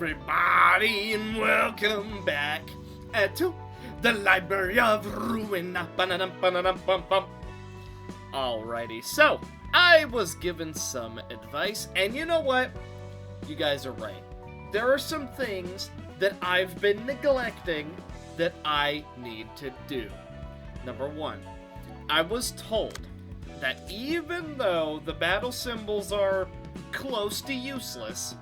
everybody, and welcome back to the Library of Ruina. Alrighty, so I was given some advice, and you know what? You guys are right. There are some things that I've been neglecting that I need to do. Number one, I was told that even though the battle symbols are close to useless,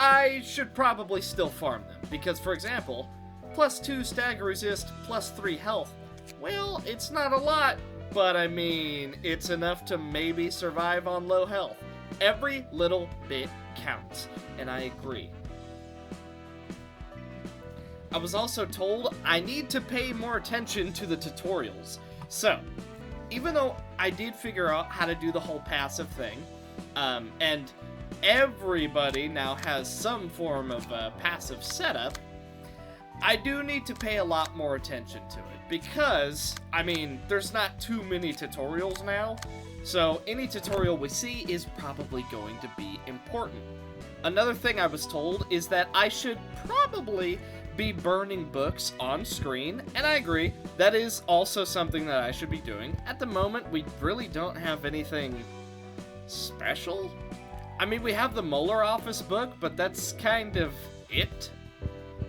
I should probably still farm them. Because, for example, +2 stagger resist, +3 health. Well, it's not a lot, but I mean, it's enough to maybe survive on low health. Every little bit counts, and I agree. I was also told I need to pay more attention to the tutorials. So, even though I did figure out how to do the whole passive thing, and everybody now has some form of passive setup, I do need to pay a lot more attention to it, because, I mean, there's not too many tutorials now, so any tutorial we see is probably going to be important. Another thing I was told is that I should probably be burning books on screen, and I agree, that is also something that I should be doing. At the moment, we really don't have anything special. I mean, we have the Molar Office book, but that's kind of it.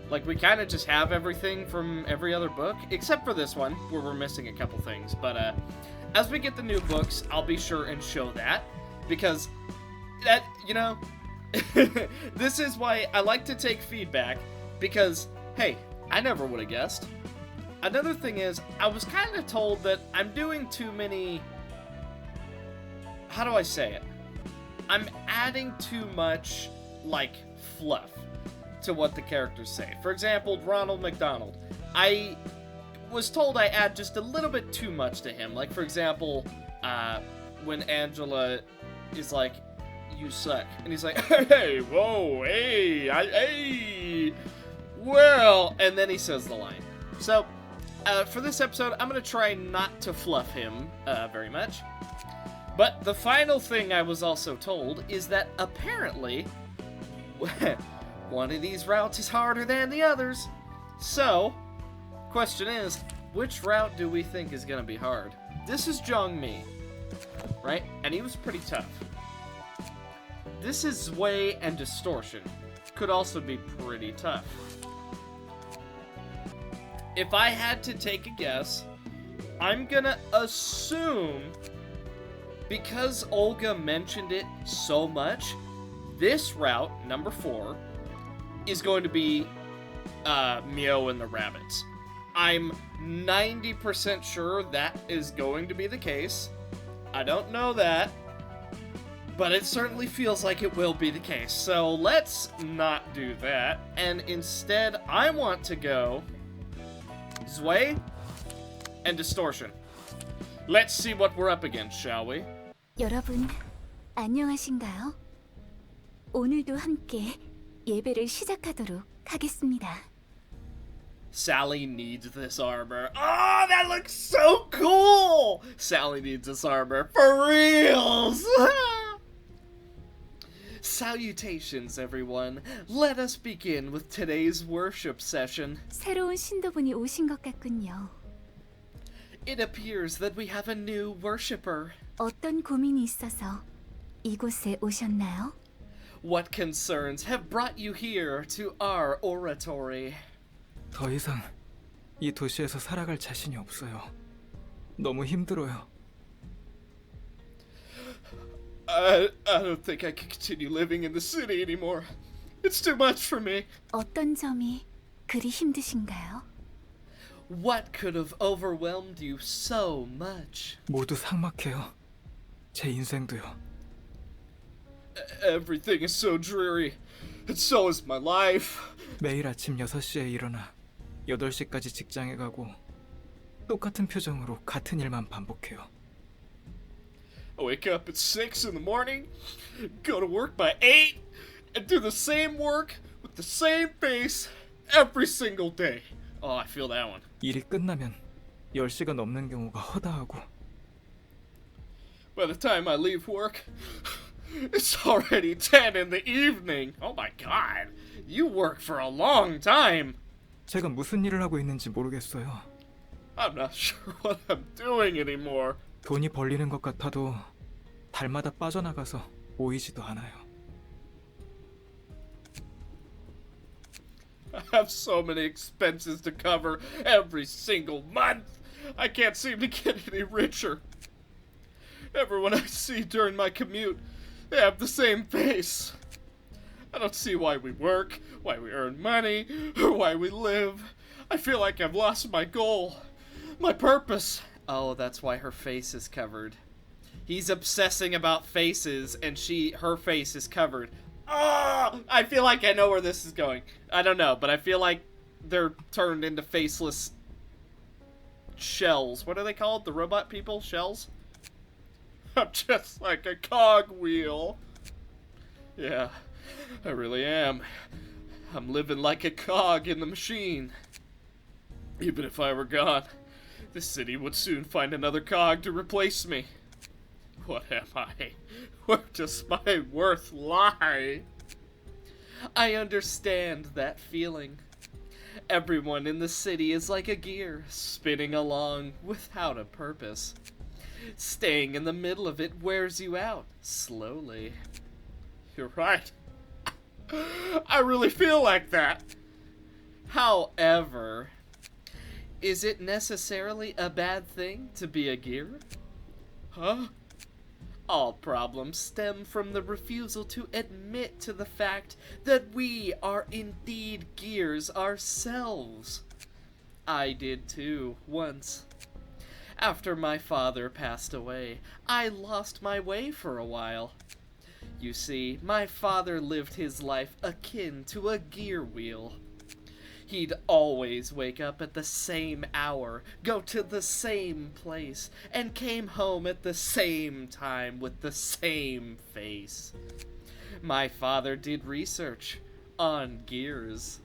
Like, we kind of just have everything from every other book, except for this one, where we're missing a couple things. But, as we get the new books, I'll be sure and show that, because that, you know, this is why I like to take feedback, because, hey, I never would have guessed. Another thing is, I was kind of told that I'm doing too many... How do I say it? I'm adding too much, like, fluff to what the characters say. For example, Ronald McDonald. I was told I add just a little bit too much to him. Like, for example, when Angela is like, "You suck." And he's like, "Hey, whoa, hey. Well," and then he says the line. So, for this episode, I'm going to try not to fluff him very much. But the final thing I was also told is that apparently one of these routes is harder than the others. So, question is, which route do we think is going to be hard? This is Zhongmi, right? And he was pretty tough. This is Zway and Distortion. Could also be pretty tough. If I had to take a guess, I'm gonna assume, because Olga mentioned it so much, this route, number 4, is going to be Mio and the Rabbits. I'm 90% sure that is going to be the case. I don't know that, but it certainly feels like it will be the case. So let's not do that, and instead I want to go Zway and Distortion. Let's see what we're up against, shall we? 여러분, 안녕하신가요? 오늘도 함께 예배를 시작하도록 하겠습니다. Sally needs this armor. Oh, that looks so cool! Sally needs this armor. For reals! Salutations, everyone. Let us begin with today's worship session. 새로운 신도분이 오신 것 같군요. It appears that we have a new worshipper. 어떤 고민이 있어서 이곳에 오셨나요? What concerns have brought you here to our oratory? 더 이상 이 도시에서 살아갈 자신이 없어요. 너무 힘들어요. I don't think I can continue living in the city anymore. It's too much for me. 어떤 점이 그리 힘드신가요? What could have overwhelmed you so much? 모두 삭막해요. 제 인생도요. Everything is so dreary, and so is my life. 매일 아침 6시에 일어나 8시까지 직장에 가고 똑같은 표정으로 같은 일만 반복해요. I wake up at 6 in the morning, go to work by 8, and do the same work with the same face every single day. Oh, I feel that one. 일이 끝나면 10시가 넘는 경우가 허다하고 By the time I leave work, It's already 10 in the evening. Oh my god. You work for a long time. 제가 무슨 일을 하고 있는지 모르겠어요. I'm not sure what I'm doing anymore. 돈이 벌리는 것 같아도 달마다 빠져나가서 모이지도 않아요. I have so many expenses to cover every single month. I can't seem to get any richer. Everyone I see during my commute, they have the same face. I don't see why we work, why we earn money, or why we live. I feel like I've lost my goal, my purpose. Oh, that's why her face is covered. He's obsessing about faces, and her face is covered. Oh, I feel like I know where this is going. I don't know, but I feel like they're turned into faceless shells. What are they called? The robot people? Shells? I'm just like a cogwheel. Yeah, I really am. I'm living like a cog in the machine. Even if I were gone, the city would soon find another cog to replace me. What am I? Where does my worth lie? I understand that feeling. Everyone in the city is like a gear, spinning along without a purpose. Staying in the middle of it wears you out, slowly. You're right. I really feel like that. However, is it necessarily a bad thing to be a gear? Huh? All problems stem from the refusal to admit to the fact that we are indeed gears ourselves. I did too, once. After my father passed away, I lost my way for a while. You see, my father lived his life akin to a gear wheel. He'd always wake up at the same hour, go to the same place, and came home at the same time with the same face. My father did research on gears.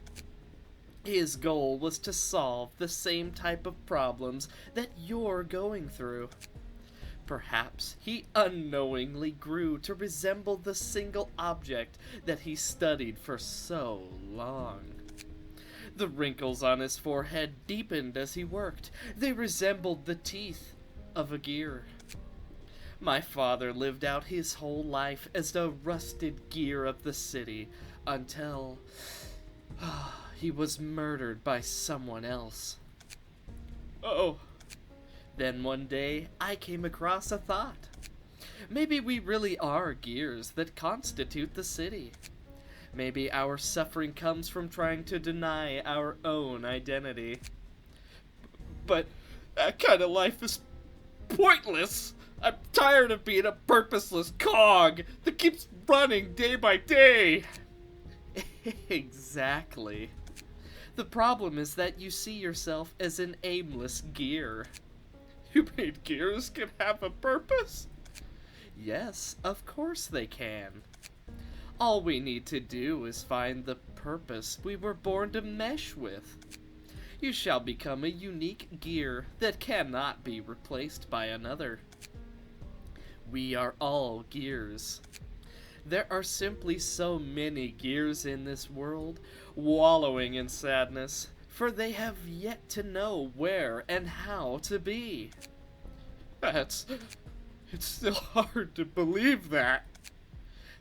His goal was to solve the same type of problems that you're going through. Perhaps he unknowingly grew to resemble the single object that he studied for so long. The wrinkles on his forehead deepened as he worked. They resembled the teeth of a gear. My father lived out his whole life as the rusted gear of the city until he was murdered by someone else. Oh. Then one day, I came across a thought. Maybe we really are gears that constitute the city. Maybe our suffering comes from trying to deny our own identity. But that kind of life is pointless. I'm tired of being a purposeless cog that keeps running day by day. Exactly. The problem is that you see yourself as an aimless gear. You mean gears can have a purpose? Yes, of course they can. All we need to do is find the purpose we were born to mesh with. You shall become a unique gear that cannot be replaced by another. We are all gears. There are simply so many gears in this world, wallowing in sadness, for they have yet to know where and how to be. It's still hard to believe that.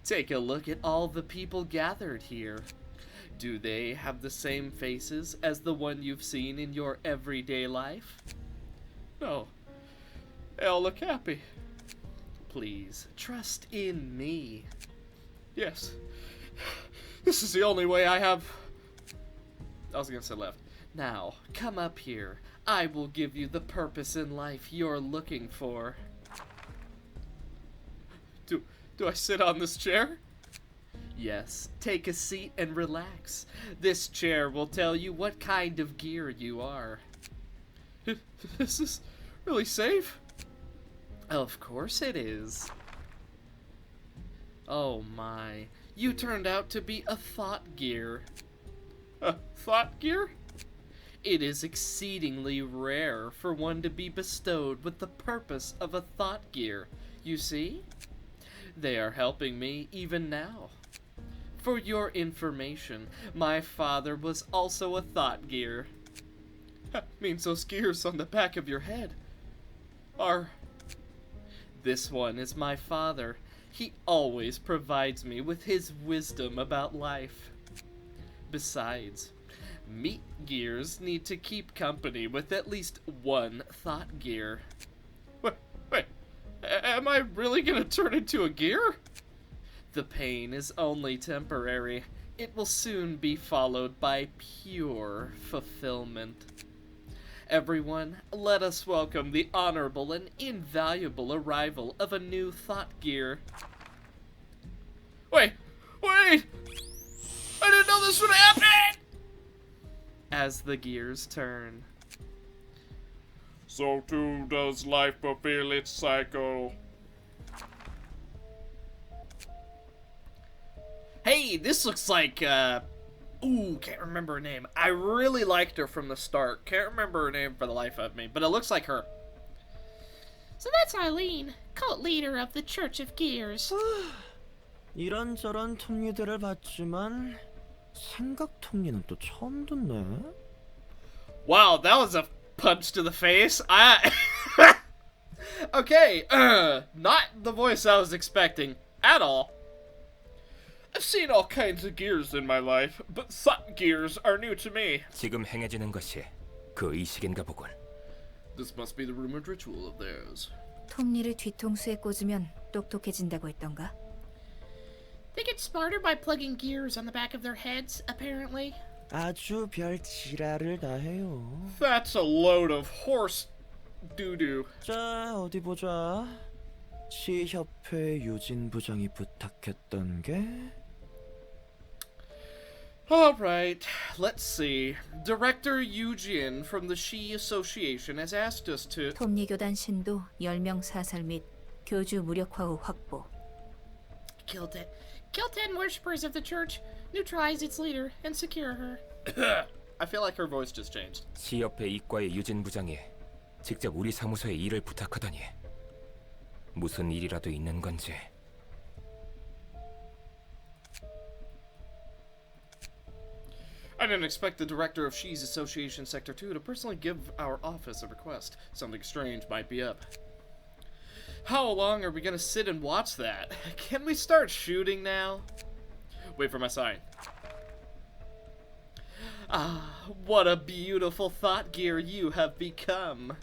Take a look at all the people gathered here. Do they have the same faces as the one you've seen in your everyday life? No. They all look happy. Please, trust in me. Yes. This is the only way I have... I was gonna say left. Now, come up here. I will give you the purpose in life you're looking for. Do I sit on this chair? Yes, take a seat and relax. This chair will tell you what kind of gear you are. Is this really safe? Of course it is. Oh my, you turned out to be a thought gear. A thought gear? It is exceedingly rare for one to be bestowed with the purpose of a thought gear, you see? They are helping me even now. For your information, my father was also a thought gear. Means those gears on the back of your head are... This one is my father. He always provides me with his wisdom about life. Besides, meat gears need to keep company with at least one thought gear. Wait, am I really gonna turn into a gear? The pain is only temporary. It will soon be followed by pure fulfillment. Everyone, let us welcome the honorable and invaluable arrival of a new thought gear. Wait! I didn't know this would happen! As the gears turn. So too does life fulfill its cycle. Hey, this looks like, ooh, can't remember her name. I really liked her from the start. Can't remember her name for the life of me, but it looks like her. So that's Eileen, cult leader of the Church of Gears. 이런저런 톱니들을 봤지만 생각 톱니는 또 처음 듣네. Wow, that was a punch to the face. Okay, not the voice I was expecting at all. I've seen all kinds of gears in my life, but thought gears are new to me. 지금 행해지는 것이 그 의식인가 보군. This must be the rumored ritual of theirs. 톱니를 뒤통수에 꽂으면 똑똑해진다고 했던가? They get smarter by plugging gears on the back of their heads, apparently. 아주 별 지랄을 다 해요. That's a load of horse doo-doo. 자, 어디 보자. 시협회 유진 부장이 부탁했던 게 Alright, let's see. Director Eugene from the She Association has asked us to... 톱니 교단 신도 10명 사살 및 교주 무력화 후 확보. Kill 10 worshippers of the church, neutralize its leader, and secure her. I feel like her voice just changed. 시협회 이과의 유진 부장이 직접 우리 사무소에 일을 부탁하다니. 무슨 일이라도 있는 건지. I didn't expect the director of She's Association Sector 2 to personally give our office a request. Something strange might be up. How long are we gonna sit and watch that? Can we start shooting now? Wait for my sign. Ah, what a beautiful thought gear you have become.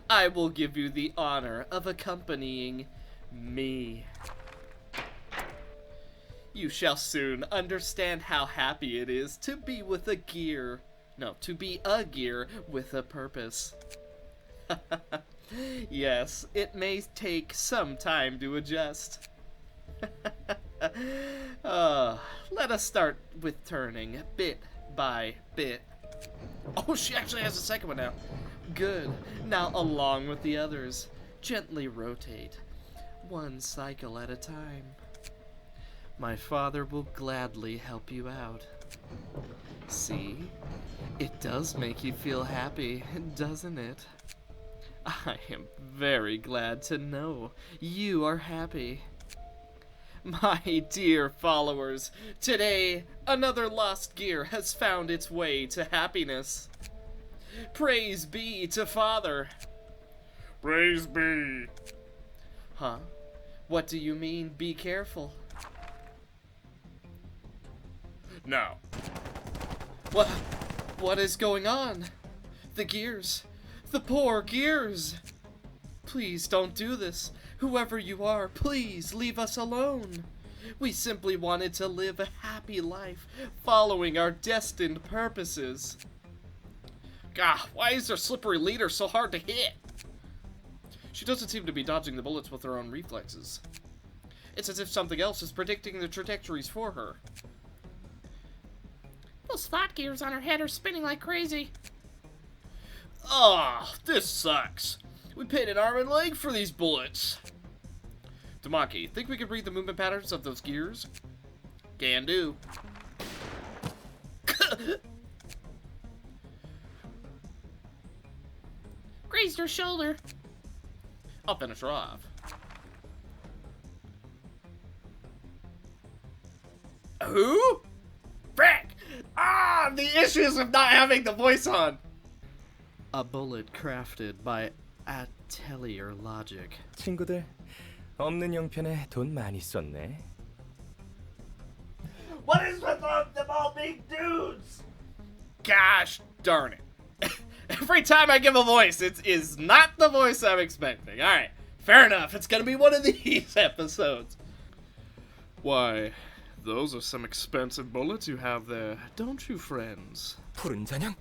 I will give you the honor of accompanying me. You shall soon understand how happy it is to be with a gear. No, to be a gear with a purpose. Yes, it may take some time to adjust. Let us start with turning bit by bit. Oh, she actually has a second one now. Good. Now, along with the others, gently rotate, one cycle at a time. My father will gladly help you out. See? It does make you feel happy, doesn't it? I am very glad to know you are happy. My dear followers, today another lost gear has found its way to happiness. Praise be to Father. Praise be. Huh? What do you mean, be careful? Now, What is going on? The gears. The poor gears. Please don't do this. Whoever you are, please leave us alone. We simply wanted to live a happy life, following our destined purposes. Gah, why is their slippery leader so hard to hit? She doesn't seem to be dodging the bullets with her own reflexes. It's as if something else is predicting the trajectories for her. Those thought gears on her head are spinning like crazy. Ah, this sucks. We paid an arm and leg for these bullets. Tamaki, think we could read the movement patterns of those gears? Can do. Grazed her shoulder. I'll finish her off. Who? Frick! Ah, the issues of not having the voice on. A bullet crafted by Atelier Logic. 친구들, 없는 형편에 돈 많이 썼네. What is with them all being dudes? Gosh darn it. Every time I give a voice, it is not the voice I'm expecting. Alright, fair enough. It's gonna be one of these episodes. Why, those are some expensive bullets you have there, don't you, friends? 푸른 잔향?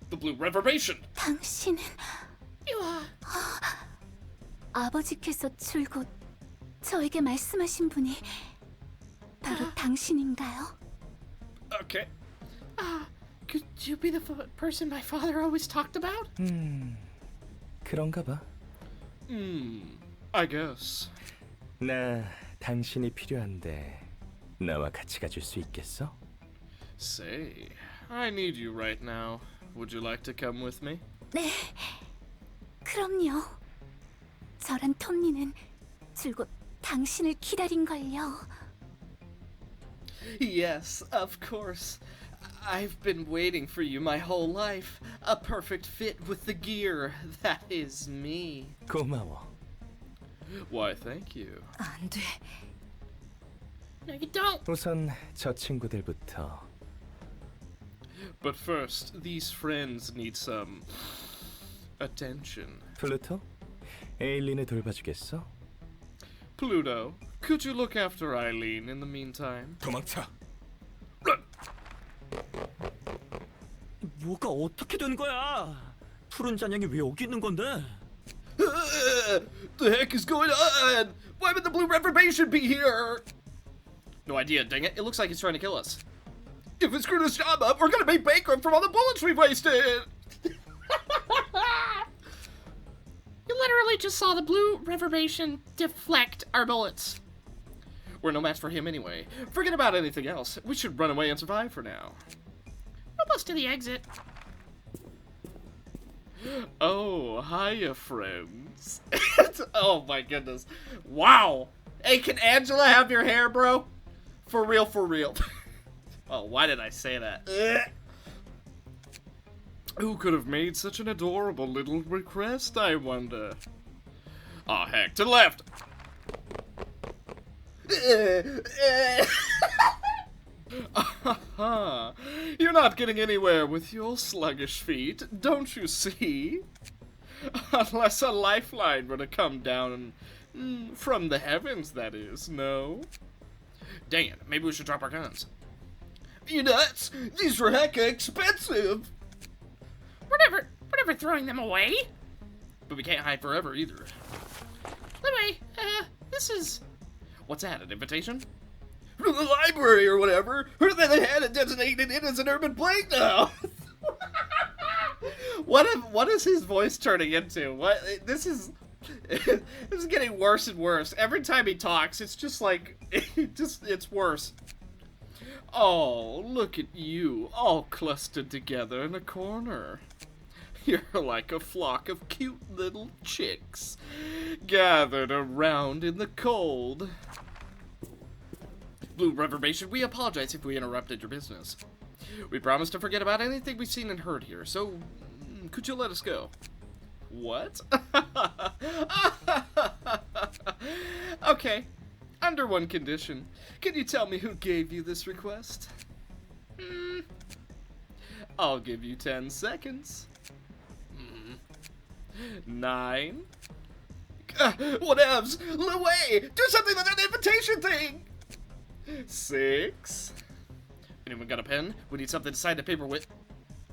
The Blue Reverberation. 당신은 아버지께서 줄곧 저에게 말씀하신 분이 바로 당신인가요? Okay. Could you be the person my father always talked about? 그런가 봐. I guess. 나 당신이 필요한데 나와 같이 가줄 수 있겠어? Say, I need you right now. Would you like to come with me? 네, 그럼요. 저랑 톱니는 줄곧 당신을 기다린걸요. Yes, of course. I've been waiting for you my whole life. A perfect fit with the gear. That is me. 고마워. Why, thank you. 안 돼. No, you don't. 우선 저 친구들부터. But first, these friends need some attention. 플루토, 에일린을 돌봐주겠어? Pluto, could you look after Eileen in the meantime? 도망쳐. 뭐가 어떻게 된 거야? 푸른 잔향이 왜 여기 있는 건데? The heck is going on? Why would the Blue Reverberation be here? No idea, dang it. It looks like he's trying to kill us. If we screw this job up, we're gonna be bankrupt from all the bullets we've wasted! You literally just saw the Blue Reverberation deflect our bullets. We're no match for him anyway. Forget about anything else. We should run away and survive for now. Almost to the exit. Oh, hiya, friends. Oh my goodness. Wow. Hey, can Angela have your hair, bro? For real, for real. Oh, why did I say that? Ugh. Who could have made such an adorable little request, I wonder? Oh, heck, to the left. You're not getting anywhere with your sluggish feet, don't you see? Unless a lifeline were to come down from the heavens, that is, no? Dang it, maybe we should drop our guns. You nuts? These are hecka expensive! We're never throwing them away. But we can't hide forever either. Anyway, this is... What's that, an invitation? From the library or whatever. Heard that they had it designated it as an urban playground. What is his voice turning into? What this is getting worse and worse. Every time he talks, it's just like it's worse. Oh, look at you, all clustered together in a corner. You're like a flock of cute little chicks, gathered around in the cold. Blue Reverberation, we apologize if we interrupted your business. We promise to forget about anything we've seen and heard here, so could you let us go? What? Okay, under one condition. Can you tell me who gave you this request? I'll give you 10 seconds. 9. Whatevs! Away! Do something with that invitation thing! 6. Anyone got a pen? We need something to sign the paper with.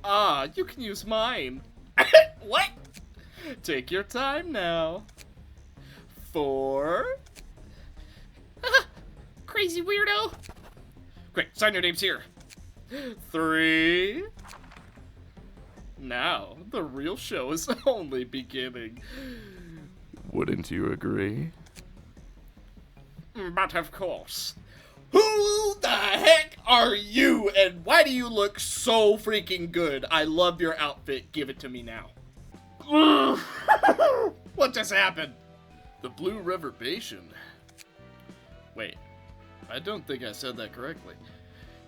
Ah, you can use mine. What? Take your time now. 4. crazy weirdo. Great, sign your names here. 3. Now, the real show is only beginning. Wouldn't you agree? But of course. Who the heck are you? And why do you look so freaking good? I love your outfit. Give it to me now. What just happened? The Blue Reverberation. Wait. I don't think I said that correctly.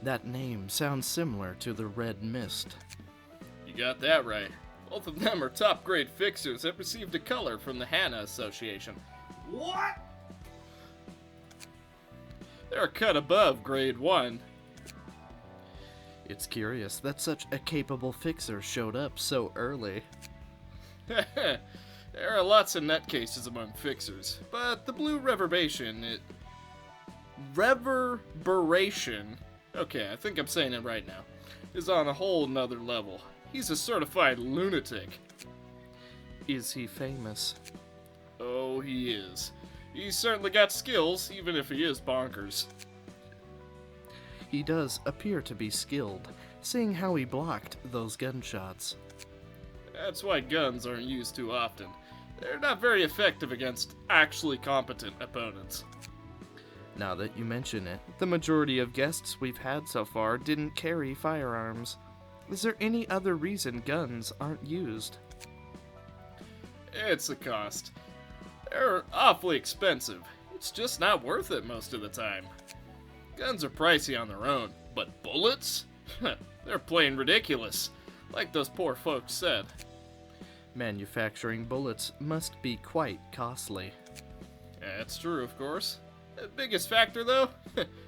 That name sounds similar to the Red Mist. You got that right. Both of them are top-grade fixers that received a color from the Hannah Association. What? They're a cut above grade 1. It's curious that such a capable fixer showed up so early. There are lots of nutcases among fixers, but the Blue Reverberation, Reverberation, okay, I think I'm saying it right now, is on a whole nother level. He's a certified lunatic. Is he famous? Oh, he is. He's certainly got skills, even if he is bonkers. He does appear to be skilled, seeing how he blocked those gunshots. That's why guns aren't used too often. They're not very effective against actually competent opponents. Now that you mention it, the majority of guests we've had so far didn't carry firearms. Is there any other reason guns aren't used? It's the cost. They're awfully expensive. It's just not worth it most of the time. Guns are pricey on their own, but bullets? They're plain ridiculous, like those poor folks said. Manufacturing bullets must be quite costly. That's true, of course. The biggest factor, though,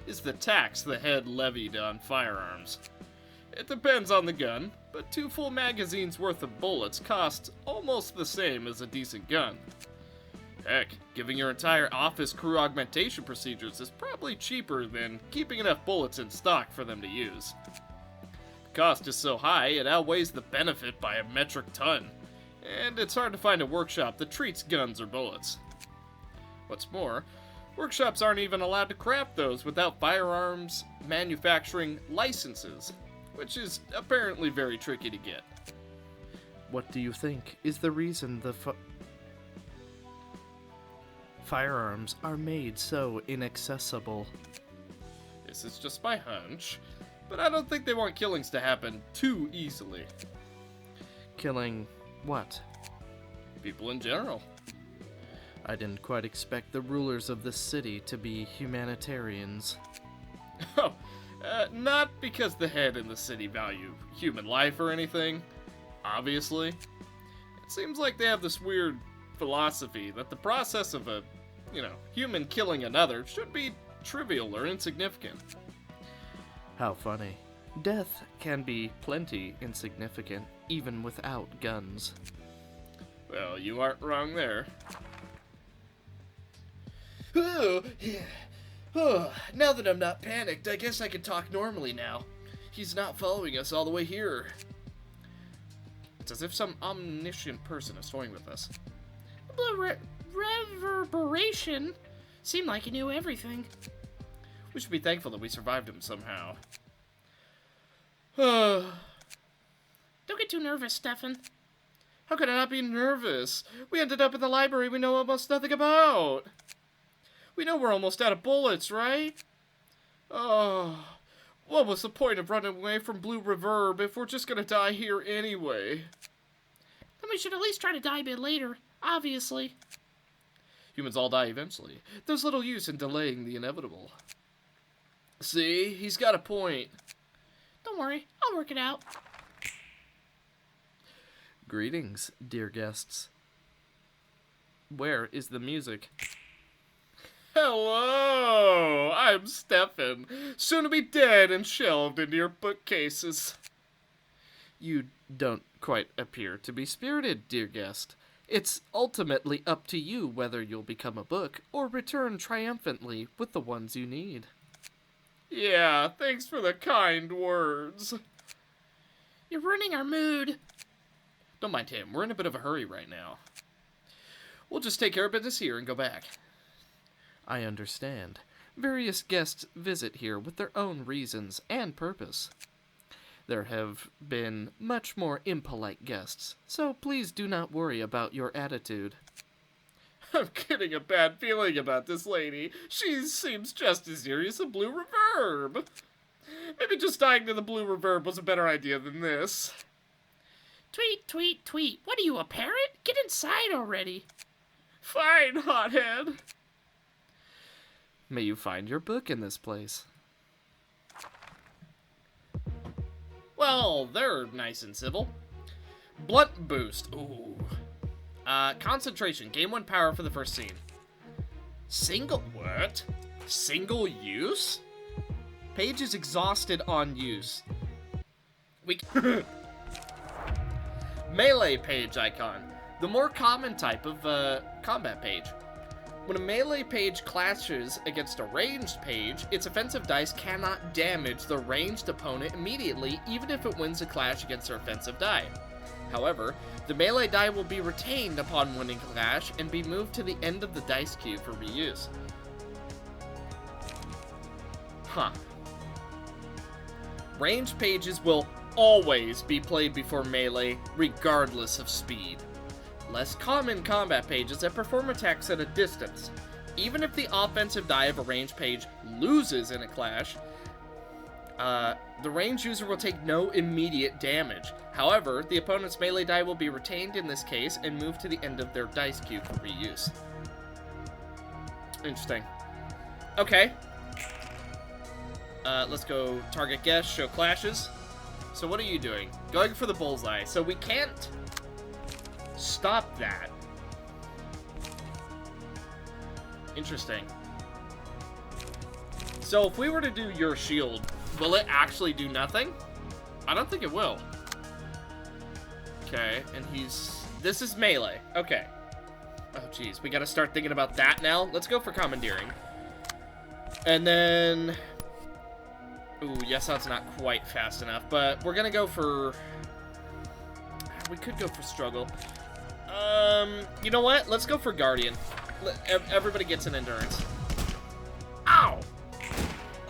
is the tax the head levied on firearms. It depends on the gun, but 2 full magazines worth of bullets costs almost the same as a decent gun. Heck, giving your entire office crew augmentation procedures is probably cheaper than keeping enough bullets in stock for them to use. The cost is so high, it outweighs the benefit by a metric ton, and it's hard to find a workshop that treats guns or bullets. What's more, workshops aren't even allowed to craft those without firearms manufacturing licenses, which is apparently very tricky to get. What do you think is the reason the firearms are made so inaccessible? This is just my hunch, but I don't think they want killings to happen too easily. Killing what? People in general. I didn't quite expect the rulers of this city to be humanitarians. Oh, not because the head and the city value human life or anything, obviously. It seems like they have this weird philosophy that the process of a, human killing another should be trivial or insignificant. How funny. Death can be plenty insignificant, even without guns. Well, you aren't wrong there. Now that I'm not panicked, I guess I can talk normally now. He's not following us all the way here. It's as if some omniscient person is toying with us. Blue Reverberation seemed like he knew everything. We should be thankful that we survived him somehow. Don't get too nervous, Stefan. How could I not be nervous? We ended up in the library we know almost nothing about. We know we're almost out of bullets, right? Oh, what was the point of running away from Blue Reverb if we're just gonna die here anyway? Then we should at least try to die a bit later, obviously. Humans all die eventually. There's little use in delaying the inevitable. See, he's got a point. Don't worry, I'll work it out. Greetings, dear guests. Where is the music? Hello, I'm Stefan, soon to be dead and shelved into your bookcases. You don't quite appear to be spirited, dear guest. It's ultimately up to you whether you'll become a book or return triumphantly with the ones you need. Yeah, thanks for the kind words. You're ruining our mood. Don't mind him, we're in a bit of a hurry right now. We'll just take care of business here and go back. I understand. Various guests visit here with their own reasons and purpose. There have been much more impolite guests, so please do not worry about your attitude. I'm getting a bad feeling about this lady. She seems just as serious as Blue Reverb. Maybe just dying to the Blue Reverb was a better idea than this. Tweet, tweet, tweet. What are you, a parrot? Get inside already. Fine, hothead. May you find your book in this place. Well, they're nice and civil. Blunt boost. Ooh. Concentration. Gain 1 power for the first scene. Single... What? Single use? Page is exhausted on use. We... Melee page icon. The more common type of combat page. When a melee page clashes against a ranged page, its offensive dice cannot damage the ranged opponent immediately, even if it wins a clash against their offensive die. However, the melee die will be retained upon winning clash and be moved to the end of the dice cube for reuse. Huh. Ranged pages will always be played before melee, regardless of speed. Less common combat pages that perform attacks at a distance. Even if the offensive die of a ranged page loses in a clash, the ranged user will take no immediate damage. However, the opponent's melee die will be retained in this case and moved to the end of their dice cube for reuse. Interesting. Okay. Let's go target guess, show clashes. So what are you doing? Going for the bullseye. So we can't stop that. Interesting. So if we were to do your shield, will it actually do nothing? I don't think it will. Okay, and this is melee. Okay. Oh geez, we gotta start thinking about that now. Let's go for commandeering. And then... Ooh, yes, that's not quite fast enough, but we're gonna go for... We could go for struggle. You know what? Let's go for Guardian. Everybody gets an endurance. Ow!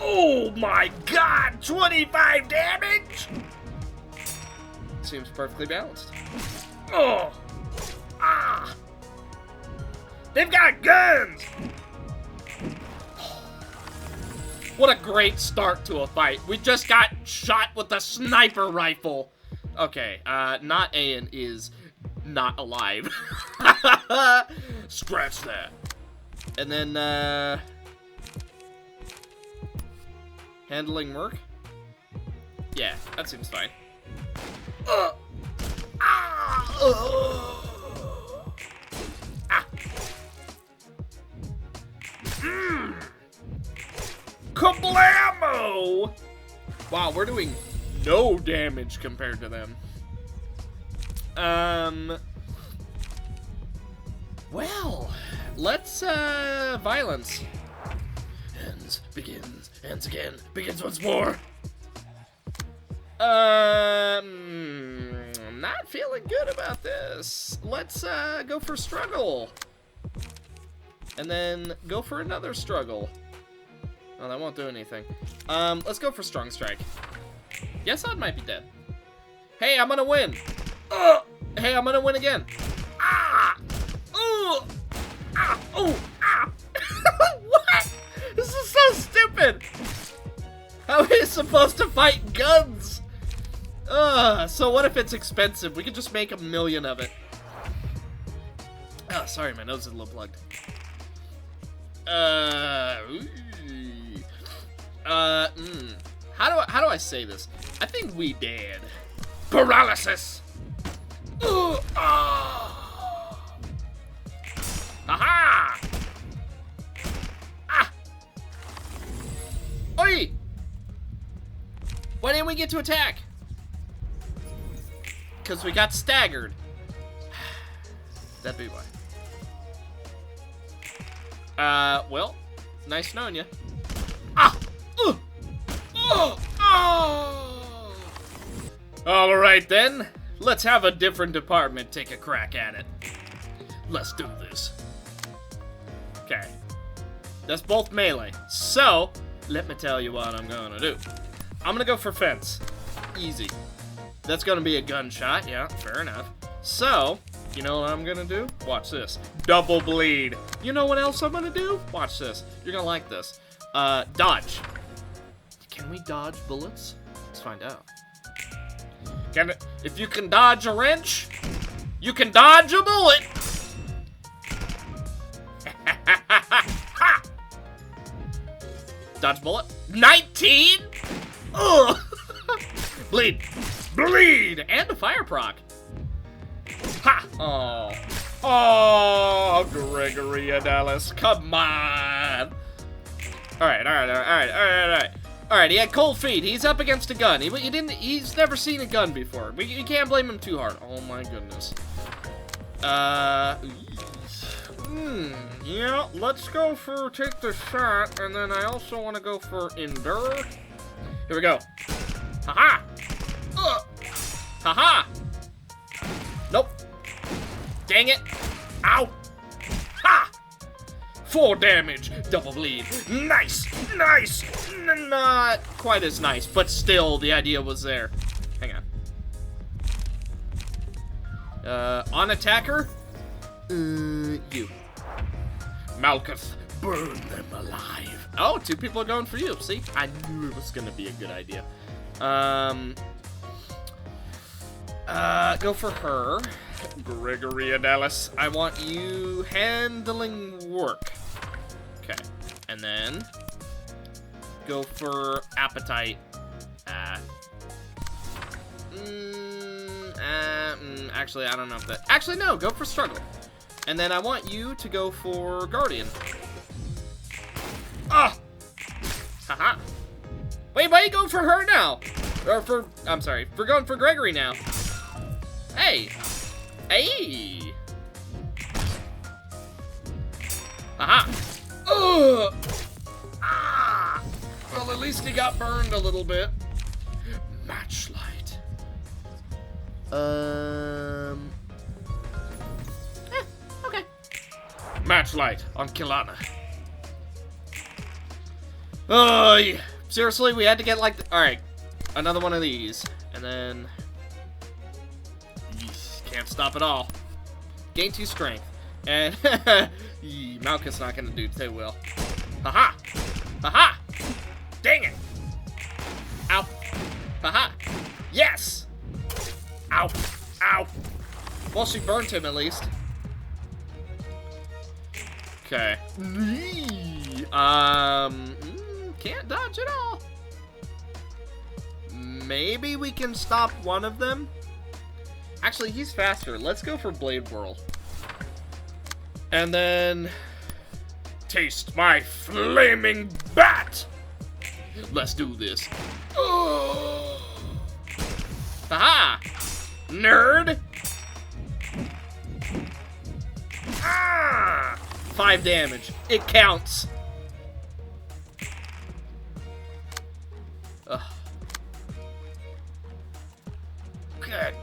Oh my god! 25 damage? Seems perfectly balanced. Oh! Ah! They've got guns! What a great start to a fight. We just got shot with a sniper rifle. Okay, not Ayan is not alive. Scratch that. And then, handling Merc? Yeah, that seems fine. Kablamo! Wow, we're doing no damage compared to them. Well, let's, violence. Ends, begins, ends again, begins once more. Not feeling good about this. Let's, go for struggle. And then go for another struggle. Oh, that won't do anything. Let's go for strong strike. Yesod might be dead. Hey, I'm gonna win. Hey, I'm gonna win again. Ah! Ooh! Ah! Ooh! Ah! What? This is so stupid. How are we supposed to fight guns? So what if it's expensive? We could just make 1 million of it. Oh, sorry, my nose is a little plugged. How do I say this? I think we did. Paralysis. Aha! Ah! Oi! Why didn't we get to attack? Because we got staggered. That'd be why. Well, nice knowing you. Ah! All right then, let's have a different department take a crack at it. Let's do this. Okay, that's both melee. So, let me tell you what I'm gonna do. I'm gonna go for fence. Easy. That's gonna be a gunshot, yeah, fair enough. So, you know what I'm gonna do? Watch this. Double bleed. You know what else I'm gonna do? Watch this. You're gonna like this. Dodge. Can we dodge bullets? Let's find out. If you can dodge a wrench, you can dodge a bullet. Dodge bullet. 19? Ugh! Bleed. Bleed! And a fire proc. Ha! Oh. Oh, Gregory and Alice, come on! Alright. Alright, he had cold feet. He's up against a gun. He's never seen a gun before. You can't blame him too hard. Oh my goodness. Yeah, let's go for take the shot, and then I also want to go for endure. Here we go. Haha! Haha! Nope. Dang it. Ow! Ha! 4 damage. Double bleed. Nice! Nice! Not quite as nice, but still, the idea was there. Hang on. On attacker? You. Malkuth, burn them alive. Oh, 2 people are going for you. See? I knew it was gonna be a good idea. Go for her. Gregory and Alice, I want you handling work. Okay. And then go for appetite. Actually, I don't know if that... Actually, no, go for struggle. And then I want you to go for guardian. Ah! Haha. Wait, why are you going for her now? Or for... I'm sorry. For going for Gregory now. Hey! Hey! Aha! Ugh! Ah! Well, at least he got burned a little bit. Matchlight. Okay. Matchlight on Kilana. Oh, yeah. Seriously, we had to get like... Alright. Another one of these. And then... Can't stop it all. Gain 2 strength. And Malkuth's not gonna do too well. Haha! Haha! Dang it! Ow! Haha! Yes! Ow! Ow! Well, she burnt him at least. Okay. Can't dodge at all. Maybe we can stop one of them. Actually, he's faster. Let's go for Blade Whirl. And then... Taste my flaming bat! Let's do this. Oh. Haha! Nerd! Ah! 5 damage. It counts. Ugh. Good.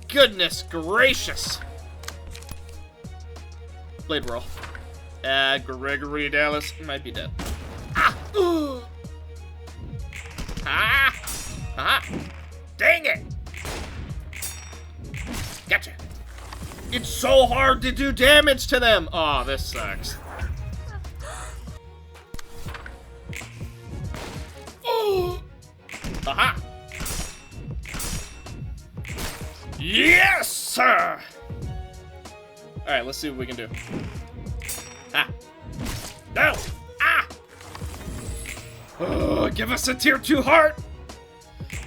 Goodness gracious. Blade Whirl. Gregory Dallas might be dead. Ah! Ooh. Ah! Ah! Dang it! Gotcha. It's so hard to do damage to them. Oh, this sucks. Ooh. Aha! Yes, sir! Alright, let's see what we can do. Ah! No! Ah! Oh, give us a tier 2 heart!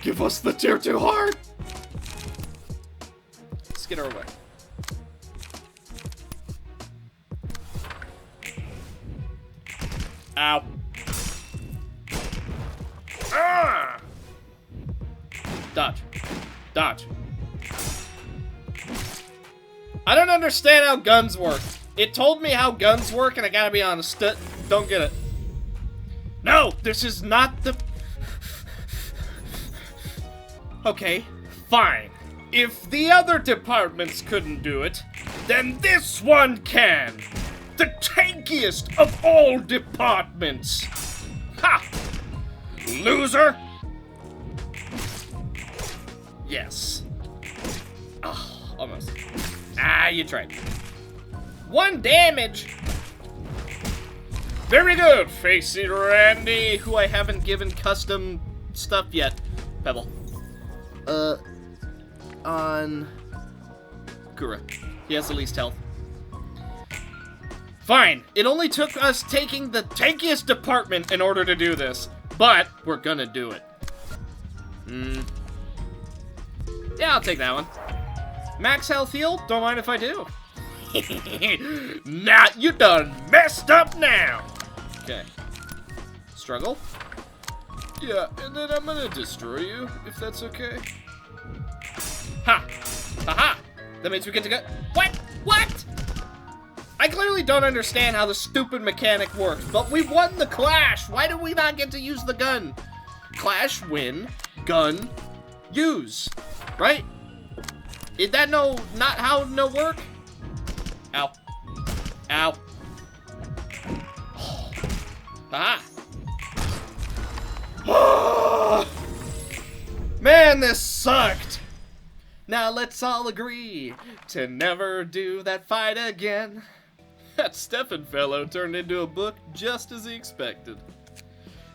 Give us the tier 2 heart! Let's get her away. Ow. Ah! Dodge. Dodge. I don't understand how guns work. It told me how guns work, and I gotta be honest, don't get it. No, this is not the... Okay, fine. If the other departments couldn't do it, then this one can. The tankiest of all departments. Ha! Loser. Yes. Oh, almost. Ah, you tried. 1 damage. Very good, Facey Randy, who I haven't given custom stuff yet. Pebble. On Kura. He has the least health. Fine, it only took us taking the tankiest department in order to do this, but we're gonna do it. Yeah, I'll take that one. Max health heal? Don't mind if I do. Nah, you done messed up now. Okay. Struggle. Yeah, and then I'm gonna destroy you, if that's okay. Ha! Haha! That means we get to go. What? What? I clearly don't understand how the stupid mechanic works, but we won the clash! Why do we not get to use the gun? Clash, win, gun, use. Right? Is that not how no work? Ow. Ow. Ah! Man, this sucked! Now let's all agree to never do that fight again. That Stefan fellow turned into a book just as he expected.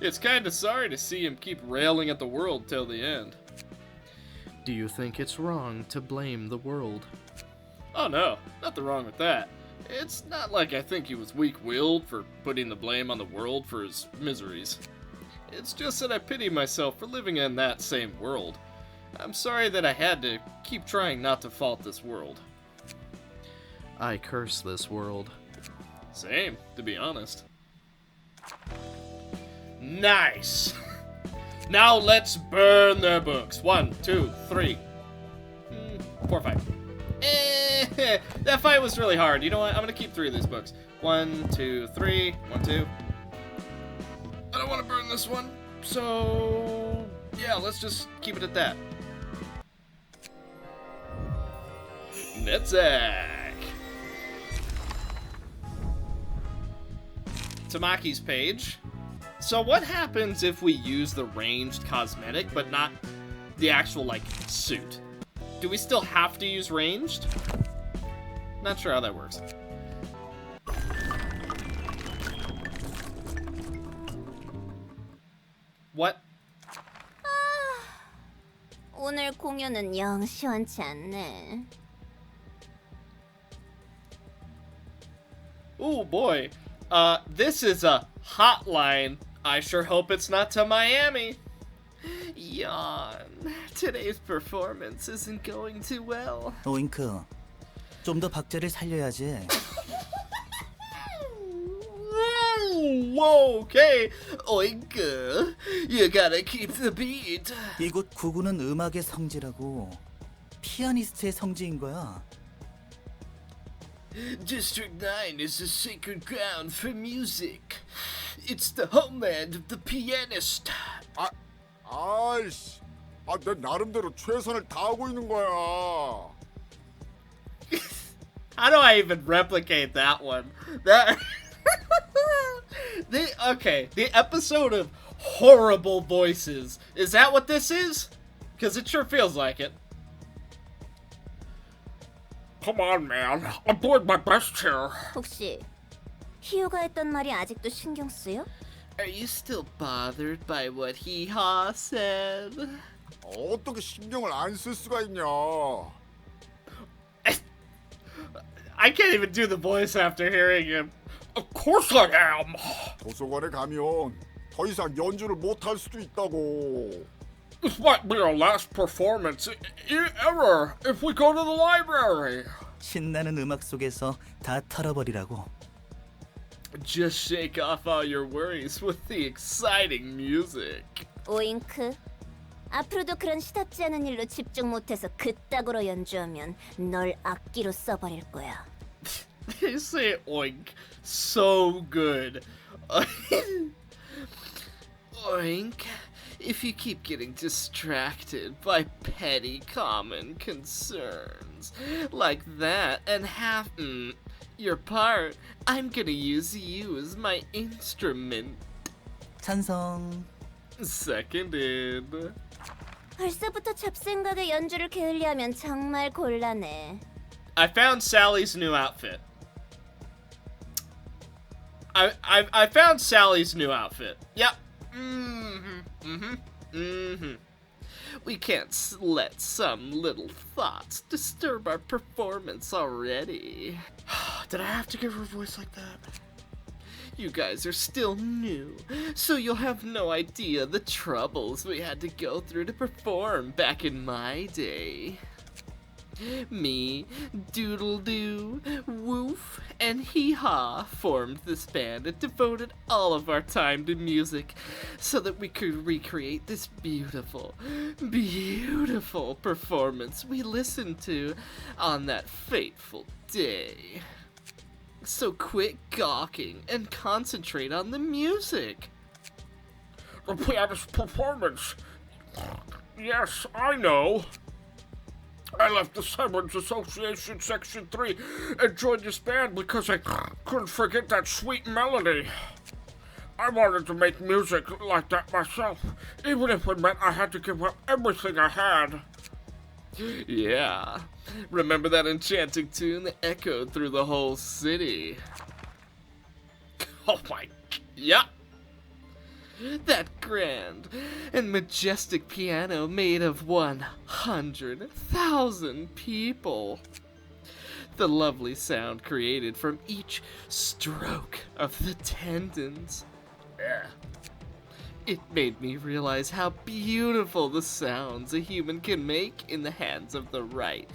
It's kinda sorry to see him keep railing at the world till the end. Do you think it's wrong to blame the world? Oh no, nothing wrong with that. It's not like I think he was weak-willed for putting the blame on the world for his miseries. It's just that I pity myself for living in that same world. I'm sorry that I had to keep trying not to fault this world. I curse this world. Same, to be honest. Nice! Now let's burn their books. 1, 2, 3, 4, 5. That fight was really hard. You know what? I'm gonna keep 3 of these books. 1, 2, 3. 1, 2. I don't want to burn this one, so yeah, let's just keep it at that. Netzach. Tamaki's page. So what happens if we use the ranged cosmetic, but not the actual, like, suit? Do we still have to use ranged? Not sure how that works. What? 오늘 공연은 영 시원치 않네. Ooh, boy. This is a hotline. I sure hope it's not to Miami. Yawn. Today's performance isn't going too well. 오잉크, 좀 더 박자를 살려야지. Whoa, okay. Oink. You gotta keep the beat. 이곳 구구는 음악의 성지라고. 피아니스트의 성지인 거야. District 9 is a sacred ground for music. It's the homeland of the pianist. 아이씨, 내 나름대로 최선을 다하고 있는 거야. How do I even replicate that one? That the episode of horrible voices. Is that what this is? Because it sure feels like it. Come on, man. I'm doing my best here. 혹시 희우가 했던 말이 아직도 신경 쓰여? Are you still bothered by what Hee-Haw said? 어떻게 신경을 안 쓸 수가 있냐? I can't even do the voice after hearing him. Of course I am. 도서관에 가면 더 이상 연주를 못 할 수도 있다고. This might be our last performance ever if we go to the library. 신나는 음악 속에서 다 털어버리라고. Just shake off all your worries with the exciting music. 오잉크. 앞으로도 그런 시답지 않은 일로 집중 못해서 그따구로 연주하면 널 악기로 써버릴 거야. They say oink so good. Oink. If you keep getting distracted by petty common concerns like that and have your part, I'm gonna use you as my instrument. 찬성. Seconded. 벌써부터 잡생각에 연주를 게을리하면 정말 곤란해. I found Sally's new outfit. I found Sally's new outfit. Yep. We can't let some little thoughts disturb our performance already. Did I have to give her a voice like that? You guys are still new, so you'll have no idea the troubles we had to go through to perform back in my day. Me, Doodle-Doo, Woof, and Hee-Haw formed this band and devoted all of our time to music so that we could recreate this beautiful, beautiful performance we listened to on that fateful day. So quit gawking and concentrate on the music. The pianist performance. Yes, I know. I left the Simon's Association Section 3 and joined this band because I couldn't forget that sweet melody. I wanted to make music like that myself, even if it meant I had to give up everything I had. Yeah, remember that enchanting tune that echoed through the whole city? Oh my, yeah. That grand and majestic piano made of 100,000 people. The lovely sound created from each stroke of the tendons. It made me realize how beautiful the sounds a human can make in the hands of the right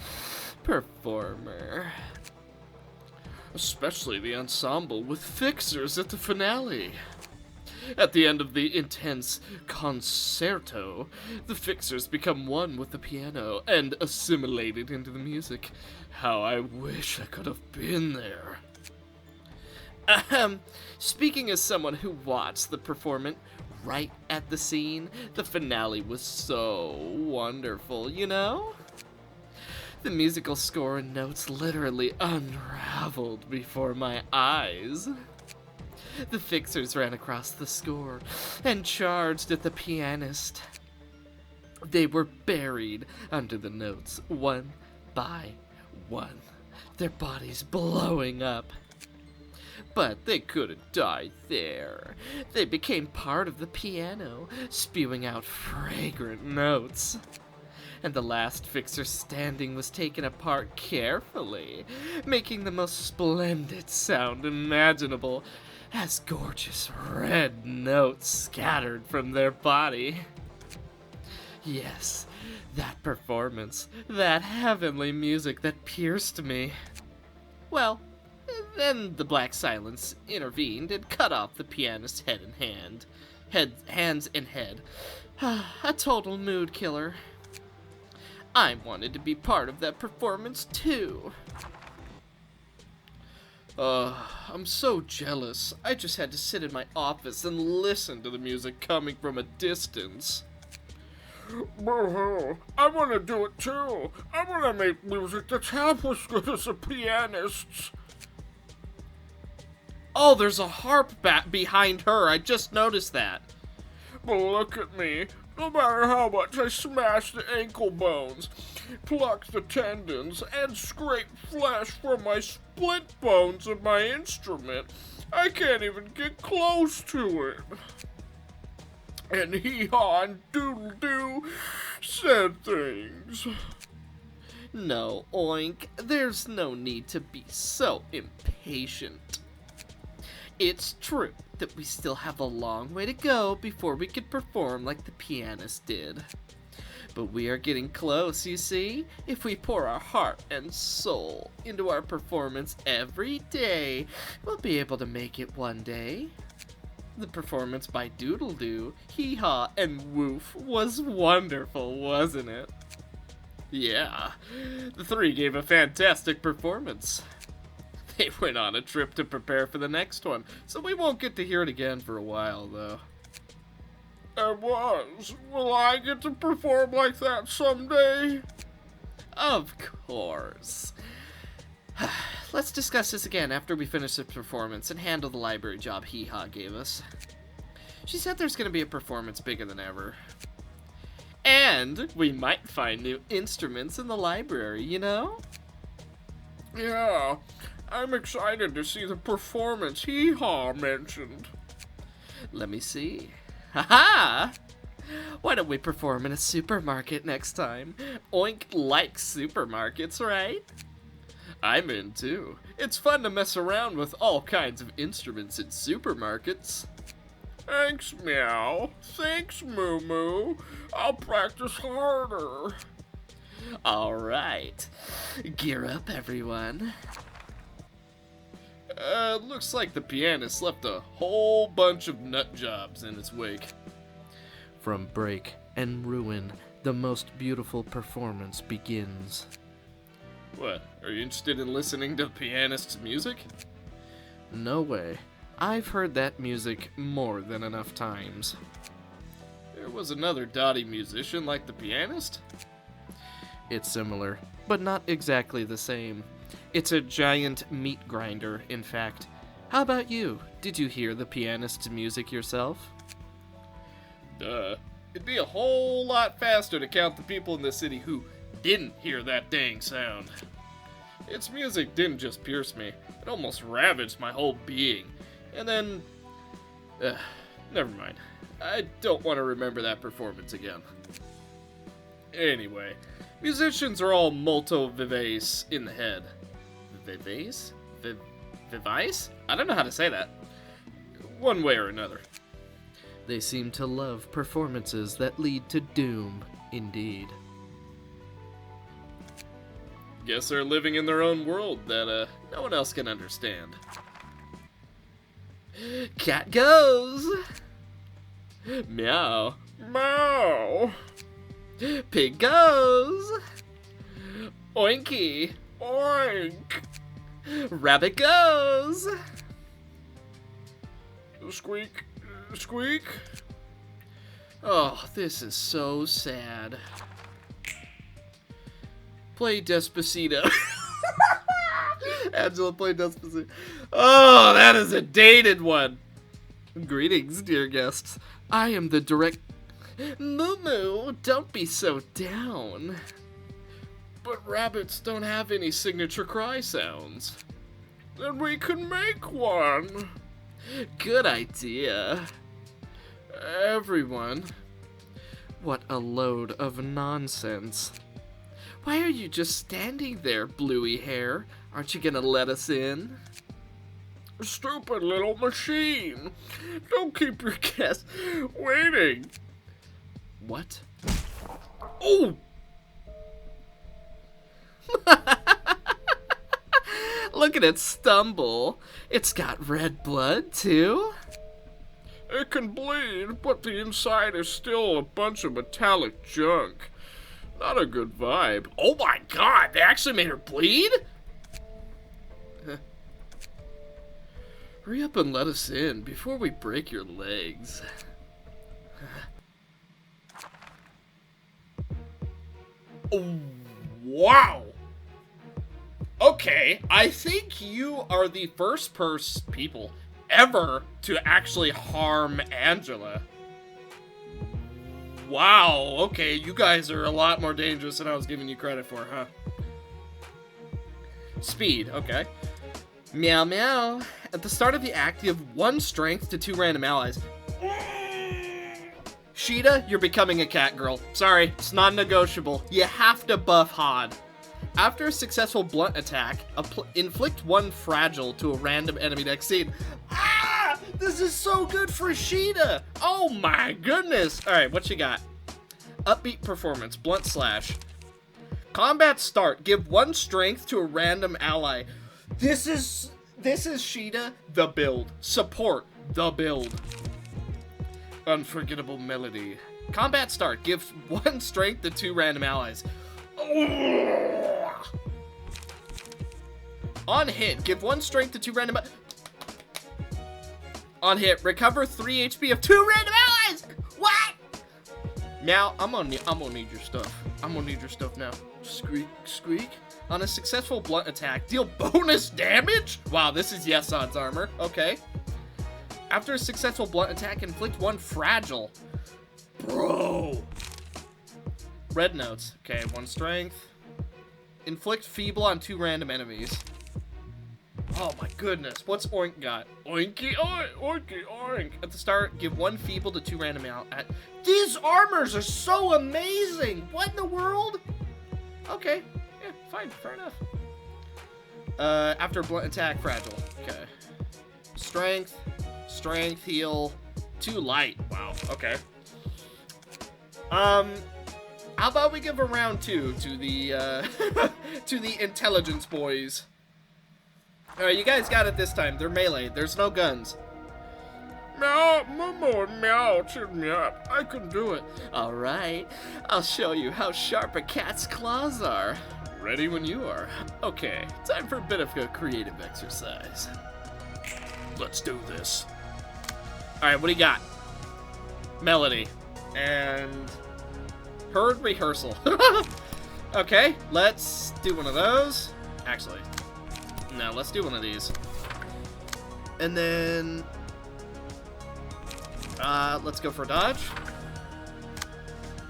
performer. Especially the ensemble with fixers at the finale. At the end of the intense concerto, the fixers become one with the piano and assimilated into the music. How I wish I could have been there. Speaking as someone who watched the performance right at the scene, the finale was so wonderful, you know? The musical score and notes literally unraveled before my eyes. The fixers ran across the score and charged at the pianist. They were buried under the notes, one by one, their bodies blowing up. But they couldn't die there. They became part of the piano, spewing out fragrant notes. And the last fixer standing was taken apart carefully, making the most splendid sound imaginable, as gorgeous red notes scattered from their body. Yes, that performance, that heavenly music that pierced me. Well, then the Black Silence intervened and cut off the pianist's hands and head. A total mood killer. I wanted to be part of that performance too. I'm so jealous. I just had to sit in my office and listen to the music coming from a distance. Boo-hoo. I want to do it too. I want to make music that's half as good as a pianist's. Oh, there's a harp behind her. I just noticed that. But look at me. No matter how much I smash the ankle bones, pluck the tendons, and scrape flesh from my split bones of my instrument, I can't even get close to it. And Hee-Haw and Doodle-Doo said things. No, Oink, there's no need to be so impatient. It's true that we still have a long way to go before we could perform like the pianist did. But we are getting close, you see? If we pour our heart and soul into our performance every day, we'll be able to make it one day. The performance by Doodle-Doo, Hee-Haw, and Woof was wonderful, wasn't it? Yeah, the three gave a fantastic performance. They went on a trip to prepare for the next one, so we won't get to hear it again for a while, though. It was. Will I get to perform like that someday? Of course. Let's discuss this again after we finish the performance and handle the library job Hee-Haw gave us. She said there's going to be a performance bigger than ever. And we might find new instruments in the library, you know? Yeah, I'm excited to see the performance Hee-Haw mentioned. Let me see. Ha-ha! Why don't we perform in a supermarket next time? Oink likes supermarkets, right? I'm in too. It's fun to mess around with all kinds of instruments in supermarkets. Thanks, Meow. Thanks, Moo Moo. I'll practice harder. All right. Gear up, everyone. Looks like the pianist left a whole bunch of nut jobs in its wake. From break and ruin, the most beautiful performance begins. What, are you interested in listening to the pianist's music? No way. I've heard that music more than enough times. There was another dotty musician like the pianist? It's similar, but not exactly the same. It's a giant meat grinder, in fact. How about you? Did you hear the pianist's music yourself? Duh. It'd be a whole lot faster to count the people in the city who didn't hear that dang sound. Its music didn't just pierce me, it almost ravaged my whole being. And then... never mind. I don't want to remember that performance again. Anyway, musicians are all molto vivace in the head. Vivace? Vivace? I don't know how to say that. One way or another. They seem to love performances that lead to doom, indeed. Guess they're living in their own world that no one else can understand. Cat goes! Meow. Meow. Pig goes! Oinky! Oink. Rabbit goes! Squeak. Squeak. Oh, this is so sad. Play Despacito. Angela, play Despacito. Oh, that is a dated one. Greetings, dear guests. I am the direct... Moo Moo, don't be so down. But rabbits don't have any signature cry sounds. Then we can make one. Good idea. Everyone. What a load of nonsense. Why are you just standing there, bluey hair? Aren't you gonna let us in? Stupid little machine. Don't keep your guests waiting. What? Oh! Look at it stumble. It's got red blood, too. It can bleed, but the inside is still a bunch of metallic junk. Not a good vibe. Oh my god, they actually made her bleed? Hurry up and let us in before we break your legs. Oh, wow. Okay, I think you are the first people ever to actually harm Angela. Wow, okay, you guys are a lot more dangerous than I was giving you credit for, huh? Speed, okay. Meow meow. At the start of the act, you have 1 strength to 2 random allies. Sheeta, you're becoming a cat girl. Sorry, it's non-negotiable. You have to buff Hod. After a successful blunt attack, inflict 1 fragile to a random enemy next scene. Ah! This is so good for Sheeta! Oh my goodness! Alright, what you got? Upbeat performance, blunt slash. Combat start, give 1 strength to a random ally. This is Sheeta, the build. Support, the build. Unforgettable melody. Combat start, give 1 strength to 2 random allies. On hit, give 1 strength to 2 random... On hit, recover 3 HP of 2 random allies! What? Now, I'm gonna need your stuff. I'm gonna need your stuff now. Squeak, squeak. On a successful blunt attack, deal bonus damage? Wow, this is yes odds armor. Okay. After a successful blunt attack, inflict 1 fragile. Bro. Red notes. Okay, 1 strength. Inflict feeble on 2 random enemies. Oh my goodness. What's Oink got? Oinky oink, oinky oink. At the start, give 1 feeble to 2 random These armors are so amazing. What in the world? Okay. Yeah, fine. Fair enough. After blunt attack, fragile. Okay. Strength, heal, 2 light. Wow, okay. How about we give a round 2 to the, to the intelligence boys? Alright, you guys got it this time. They're melee. There's no guns. Meow, Momo, meow, cheer me up. I can do it. Alright, I'll show you how sharp a cat's claws are. Ready when you are. Okay, time for a bit of a creative exercise. Let's do this. Alright, what do you got? Melody. And... Heard rehearsal. Okay, let's do one of those. Actually, no, let's do one of these. And then... let's go for a dodge.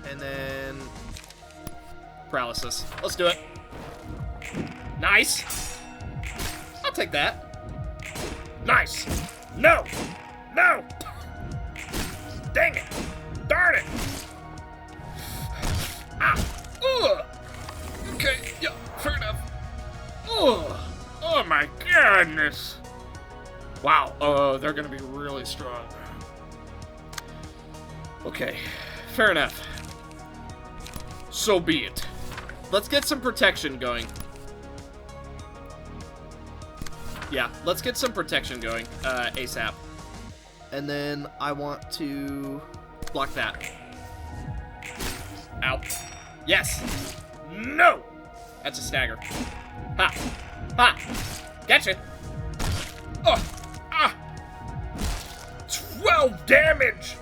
And then... Paralysis. Let's do it. Nice. I'll take that. Nice. No. No. Dang it. Darn it. Ah. Ugh. Okay. Yeah. Fair enough. Ugh. Oh my goodness. Wow. Oh, they're gonna be really strong. Okay. Fair enough. So be it. Let's get some protection going. Yeah, let's get some protection going, ASAP. And then I want to block that. Ow. Yes! No! That's a stagger. Ha! Ha! Gotcha! Oh! Ah! 12 damage!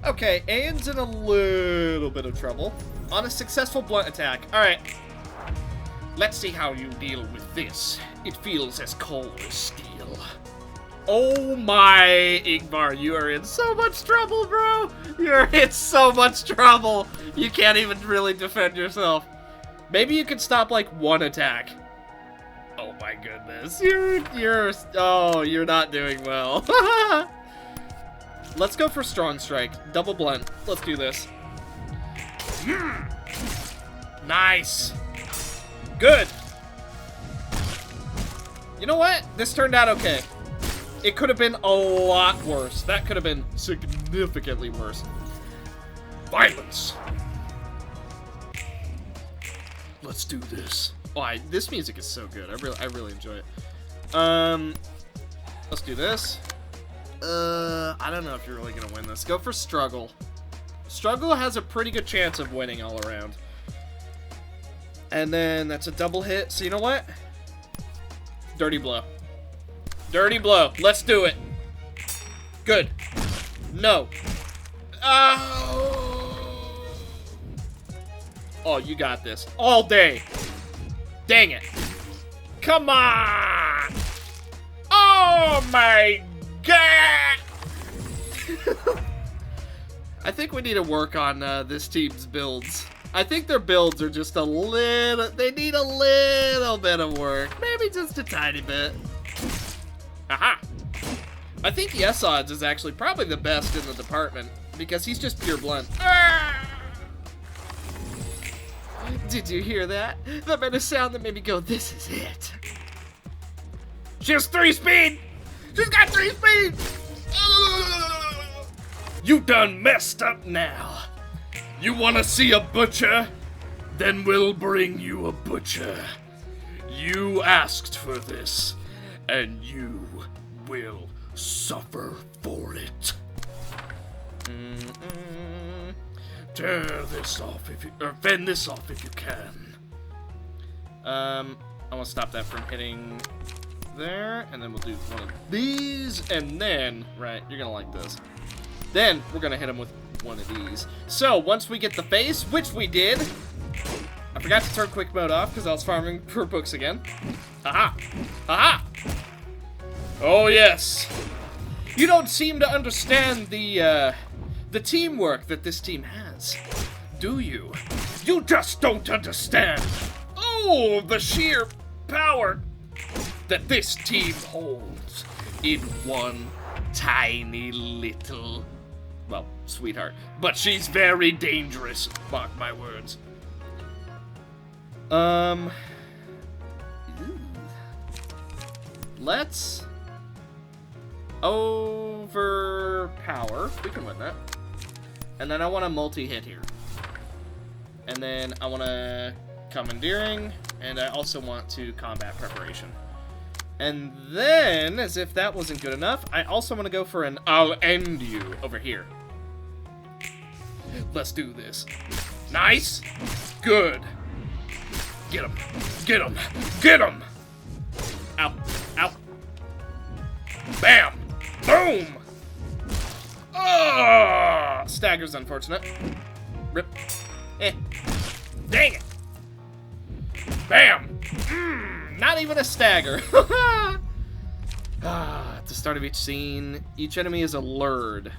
Okay, Aen's in a little bit of trouble. On a successful blunt attack. Alright. Let's see how you deal with this. It feels as cold as steel. Oh my, Ingvar, you are in so much trouble, bro. You're in so much trouble. You can't even really defend yourself. Maybe you could stop like one attack. Oh my goodness. You're not doing well. Let's go for strong strike. Double blunt. Let's do this. Nice. Good. You know what? This turned out okay. It could have been a lot worse. That could have been significantly worse. Violence. Let's do this. Oh, this music is so good. I really enjoy it. Let's do this. I don't know if you're really gonna win this. Go for struggle. Struggle has a pretty good chance of winning all around. And then that's a double hit. So you know what? Dirty blow. Dirty blow. Let's do it. Good. No. Oh. Oh, you got this. All day. Dang it. Come on. Oh my god. I think we need to work on this team's builds. I think their builds are just a little... They need a little bit of work. Maybe just a tiny bit. Aha! I think Yes Odds is actually probably the best in the department because he's just pure blunt. Ah! Did you hear that? That made a sound that made me go, this is it. She has 3 speed! She's got 3 speed! You done messed up now. You wanna see a butcher? Then we'll bring you a butcher. You asked for this, and you will suffer for it. Tear this off if you, or fend this off if you can. I want to stop that from hitting there, and then we'll do one of these, and then, right, you're gonna like this. Then we're gonna hit him with one of these. So once we get the face, which we did, I forgot to turn quick mode off because I was farming for books again. Haha! Haha! Oh yes! You don't seem to understand the teamwork that this team has, do you? You just don't understand. Oh, the sheer power that this team holds in one tiny little, well, sweetheart. But she's very dangerous, mark my words. Let's overpower. We can win that. And then I want a multi-hit here. And then I want to commandeering, and I also want to combat preparation. And then, as if that wasn't good enough, I also want to go for an I'll end you over here. Let's do this. Nice. Good. Get him. Get him. Get him. Ow. Ow. Bam. Boom. Oh! Stagger's unfortunate. Rip. Eh. Dang it. Bam. Not even a stagger. At the start of each scene, each enemy is allured.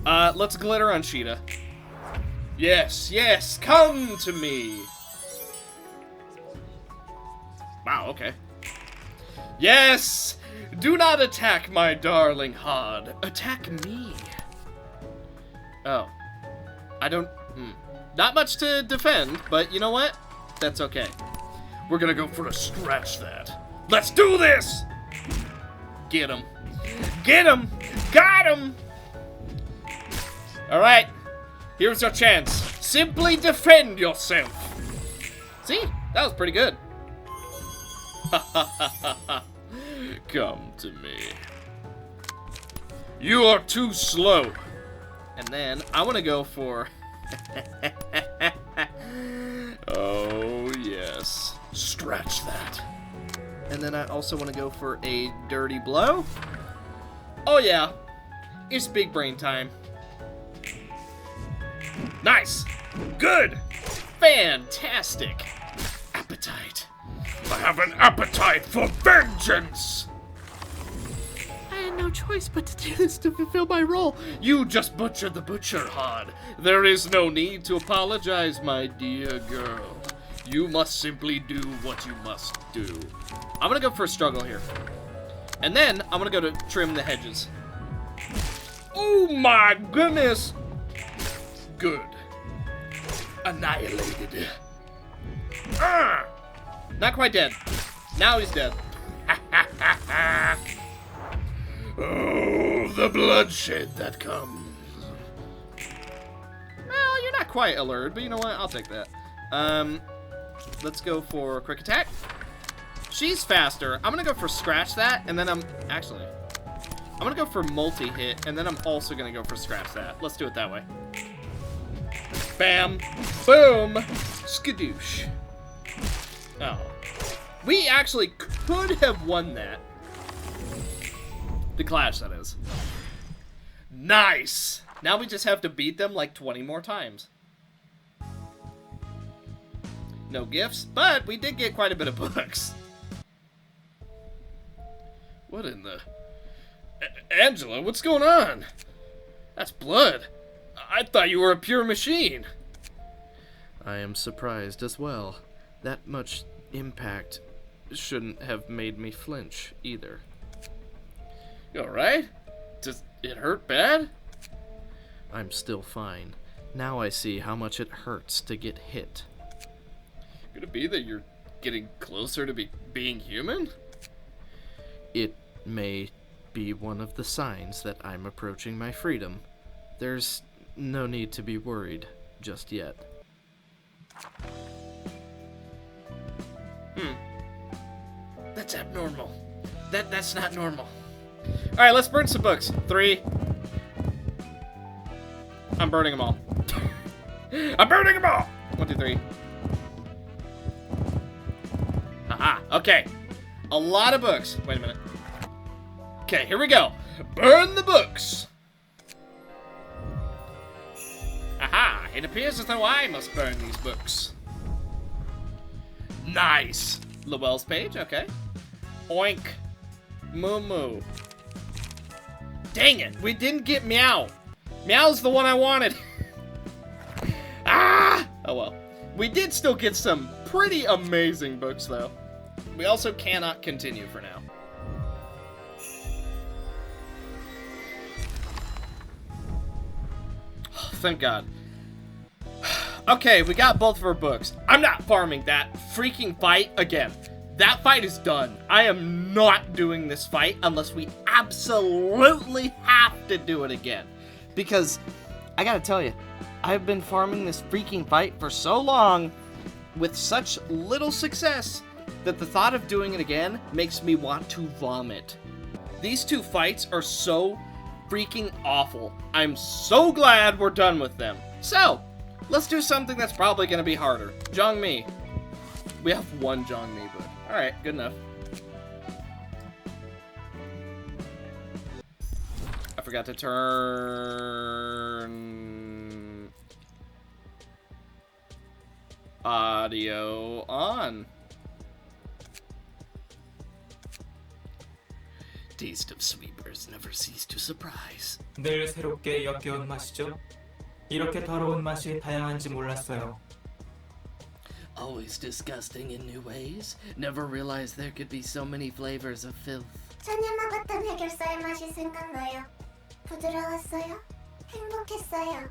Let's glitter on Cheetah. Yes, yes, come to me. Wow, okay. Yes! Do not attack my darling Hod. Attack me. Oh. I don't... Not much to defend, but you know what? That's okay. We're gonna go for a scratch that. Let's do this! Get him. Get him! Got him! Alright. Here's your chance. Simply defend yourself. See? That was pretty good. Come to me. You are too slow. And then I want to go for... Oh, yes. Scratch that. And then I also want to go for a dirty blow. Oh, yeah. It's big brain time. Nice. Good. Fantastic. Appetite. I have an appetite for vengeance. I had no choice but to do this to fulfill my role. You just butchered the butcher, Hod. There is no need to apologize, my dear girl. You must simply do what you must do. I'm gonna go for a struggle here. And then I'm gonna go to trim the hedges. Oh my goodness. Good. Annihilated. Not quite dead. Now he's dead. Oh, the bloodshed that comes. Well, you're not quite alert, but you know what? I'll take that. Let's go for quick attack. She's faster. I'm gonna go for scratch that, and then I'm gonna go for multi-hit, and then I'm also gonna go for scratch that. Let's do it that way. Bam. Boom. Skadoosh. Oh. We actually could have won that. The clash, that is. Nice! Now we just have to beat them like 20 more times. No gifts, but we did get quite a bit of books. What in the... Angela, what's going on? That's blood. I thought you were a pure machine. I am surprised as well. That much impact shouldn't have made me flinch either. You alright? Does it hurt bad? I'm still fine. Now I see how much it hurts to get hit. Could it be that you're getting closer to being human? It may be one of the signs that I'm approaching my freedom. There's no need to be worried just yet. That's abnormal. That's not normal. Alright, let's burn some books. 3. I'm burning them all. I'm burning them all! 1, 2, 3. Haha, okay. A lot of books. Wait a minute. Okay, here we go. Burn the books! Aha, it appears as though I must burn these books. Nice. Llewell's page, okay. Oink. Moo moo. Dang it, we didn't get Meow. Meow's the one I wanted. Ah! Oh well. We did still get some pretty amazing books, though. We also cannot continue for now. Oh, thank God. Okay, we got both of our books. I'm not farming that freaking fight again. That fight is done. I am not doing this fight unless we absolutely have to do it again. Because, I gotta tell you, I've been farming this freaking fight for so long with such little success that the thought of doing it again makes me want to vomit. These two fights are so freaking awful. I'm so glad we're done with them. So, let's do something that's probably gonna be harder. Zhongmi. We have one Zhongmi, but alright, good enough. I forgot to turn audio on. Taste of sweepers never cease to surprise. 늘 새롭게 역겨운 맛이죠. 이렇게 더러운 맛이 다양한지 몰랐어요. Always disgusting in new ways. Never realized there could be so many flavors of filth. 전에 먹었던 해결사의 맛이 생각나요. 부드러웠어요. 행복했어요.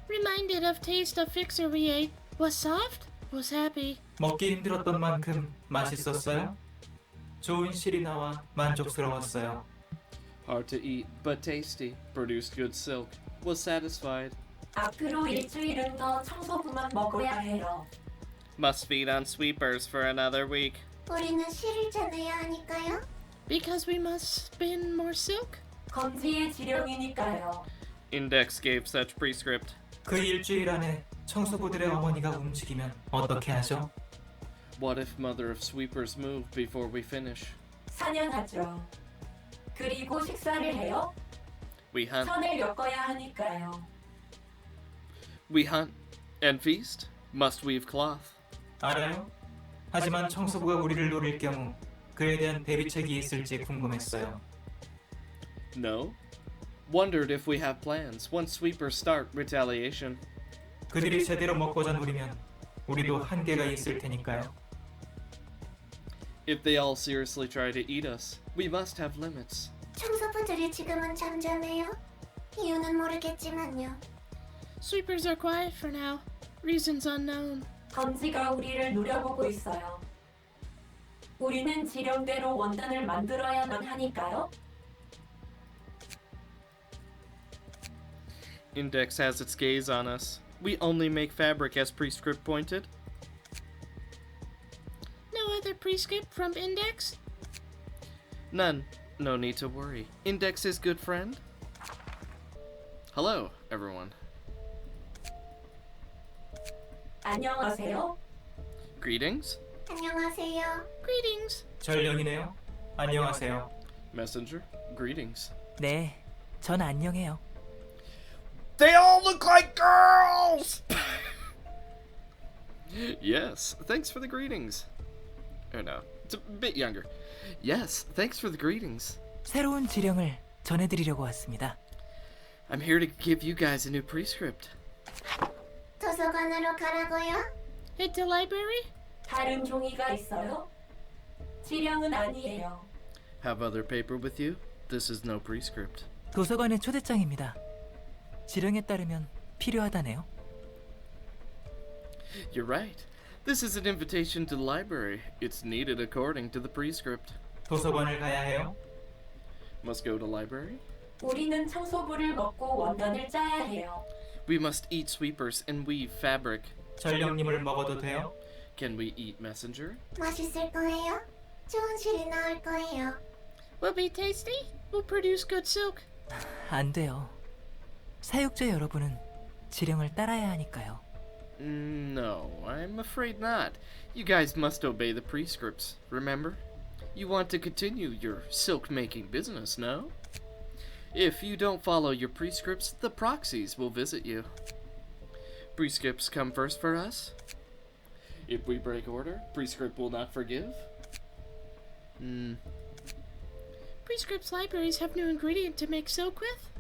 Reminded of taste of fixer we ate. Was soft? Was happy. 먹기 힘들었던 만큼 맛있었어요. 좋은 실이 나와 만족스러웠어요. Hard to eat, but tasty. Produced good silk. Was satisfied. 앞으로 일주일은 더 청소부만 먹어야 해요. Must feed on sweepers for another week. 우리는 실을 짜내야 하니까요. Because we must spin more silk? 검지의 지령이니까요. Index gave such prescript. 그 일주일 안에 청소부들의 어머니가 움직이면 어떻게 하죠? What if Mother of Sweepers moved before we finish? 사냥하죠. 그리고 식사를 해요. We hunt. 선을 엮어야 하니까요. We hunt and feast. Must weave cloth. 알아요? 하지만 청소부가 우리를 노릴 경우 그에 대한 대비책이 있을지 궁금했어요. No. Wondered if we have plans once sweepers start retaliation. 그들이 제대로 먹고자 노리면 우리도 한계가 있을 테니까요. If they all seriously try to eat us, we must have limits. 청소부들이 지금은 잠잠해요. 이유는 모르겠지만요. Sweepers are quiet for now. Reasons unknown. 검지가 우리를 노려보고 있어요. 우리는 지령대로 원단을 만들어야만 하니까요. Index has its gaze on us. We only make fabric as prescript pointed. No other prescript from Index? None. No need to worry. Index is good friend. Hello, everyone. 안녕하세요. Greetings. 안녕하세요. Greetings. 전령이네요. 안녕하세요. Messenger. Greetings. 네, 전 안녕해요. They all look like girls! Yes, thanks for the greetings. Or no, it's a bit younger. Yes, thanks for the greetings. 새로운 지령을 전해드리려고 왔습니다. I'm here to give you guys a new prescript. 도서관으로 가라고요? Head to library? 다른 종이가 있어요? 지령은 아니에요. Have other paper with you? This is no prescript. 도서관의 초대장입니다. 지령에 따르면 필요하다네요. You're right. This is an invitation to the library. It's needed according to the prescript. 도서관을 가야 해요? Must go to library? 우리는 청소부를 먹고 원단을 짜야 해요. We must eat sweepers and weave fabric. 전령님을 먹어도 돼요? Can we eat messenger? 맛있을 거예요. 좋은 실이 나올 거예요. Will be tasty? Will produce good silk. 안 돼요. 사육자 여러분은 지령을 따라야 하니까요. No, I'm afraid not. You guys must obey the prescripts, remember? You want to continue your silk-making business, no? If you don't follow your prescripts, the proxies will visit you. Prescripts come first for us. If we break order, prescript will not forgive. Prescripts libraries have new ingredient to make silk with?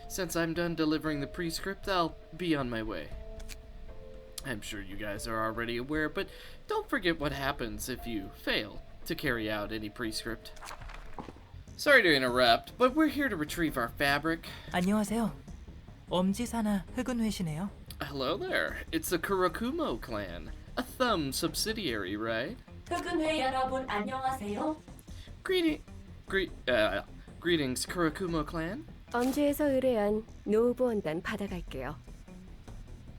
Since I'm done delivering the prescript, I'll be on my way. I'm sure you guys are already aware, but don't forget what happens if you fail to carry out any prescript. Sorry to interrupt, but we're here to retrieve our fabric. 안녕하세요. 엄지사나 흑은회시네요. Hello there. It's the Kurokumo clan. A thumb subsidiary, right? 흑은회 여러분 안녕하세요. Greetings, Kurokumo clan. 엄지에서 의뢰한 노후보원단 받아갈게요.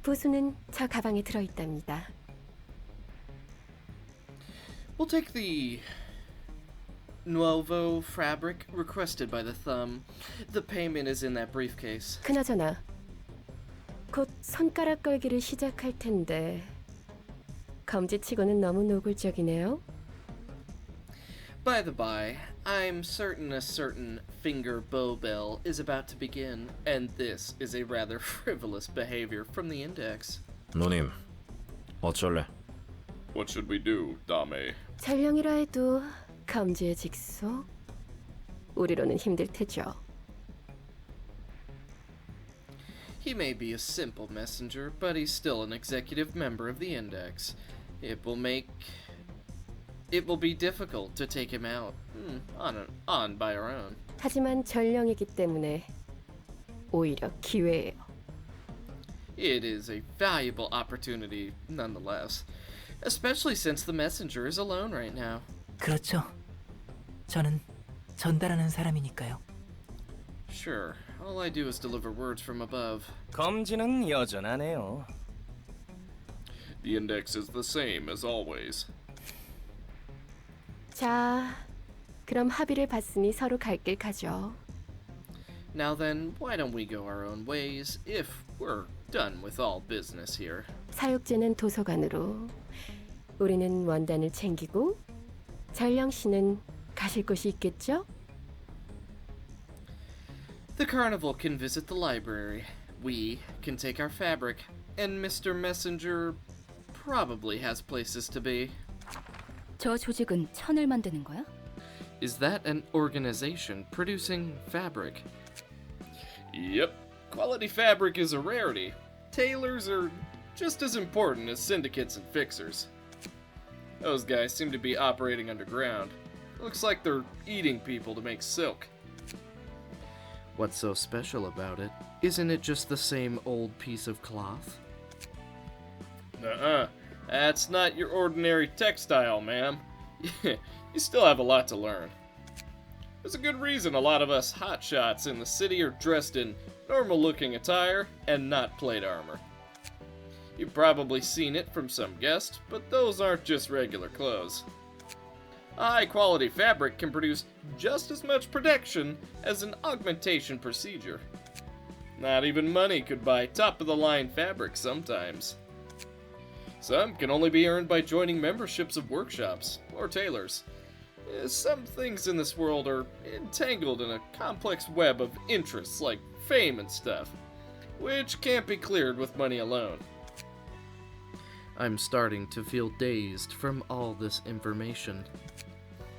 부수는 저 가방에 들어있답니다. We'll take the Nuovo fabric requested by the thumb. The payment is in that briefcase. 그나저나 곧 손가락 걸기를 시작할 텐데 검지치고는 너무 노골적이네요. By the by, I'm certain a certain finger bow bell is about to begin, and this is a rather frivolous behavior from the index. 누님, 어쩔래? What should we do, Dame? 전령이라 해도 검지의 직속? 우리로는 힘들 테죠. He may be a simple messenger, but he's still an executive member of the index. It will be difficult to take him out on by our own. 하지만 전령이기 때문에 오히려 기회예요. It is a valuable opportunity nonetheless, especially since the messenger is alone right now. 그렇죠. 저는 전달하는 사람이니까요. Sure, all I do is deliver words from above. 검지는 여전하네요. The index is the same as always. 자, 그럼 합의를 봤으니 서로 갈 길 가죠. Now then, why don't we go our own ways if we're done with all business here? 사육제는 도서관으로, 우리는 원단을 챙기고 전령 씨는 가실 곳이 있겠죠? The carnival can visit the library. We can take our fabric, and Mr. Messenger probably has places to be. 저 조직은 천을 만드는 거야? Is that an organization producing fabric? Yep. Quality fabric is a rarity. Tailors are just as important as syndicates and fixers. Those guys seem to be operating underground. Looks like they're eating people to make silk. What's so special about it? Isn't it just the same old piece of cloth? Nuh-uh. That's not your ordinary textile, ma'am. You still have a lot to learn. There's a good reason a lot of us hotshots in the city are dressed in normal-looking attire and not plate armor. You've probably seen it from some guests, but those aren't just regular clothes. A high-quality fabric can produce just as much protection as an augmentation procedure. Not even money could buy top-of-the-line fabric sometimes. Some can only be earned by joining memberships of workshops or tailors. Some things in this world are entangled in a complex web of interests like fame and stuff, which can't be cleared with money alone. I'm starting to feel dazed from all this information.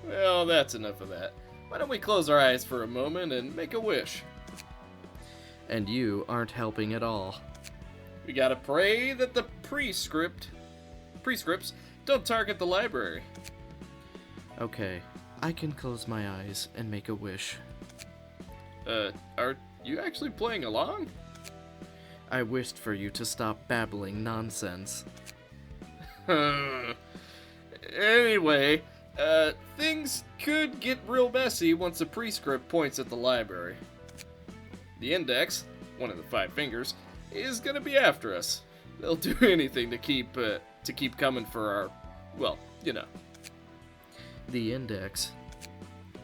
Well, that's enough of that. Why don't we close our eyes for a moment and make a wish? And you aren't helping at all. We gotta pray that the prescripts don't target the library. Okay, I can close my eyes and make a wish. Are you actually playing along? I wished for you to stop babbling nonsense. Anyway, things could get real messy once a prescript points at the library. The index, one of the five fingers, is gonna be after us. They'll do anything to keep coming for our, well, you know. The index.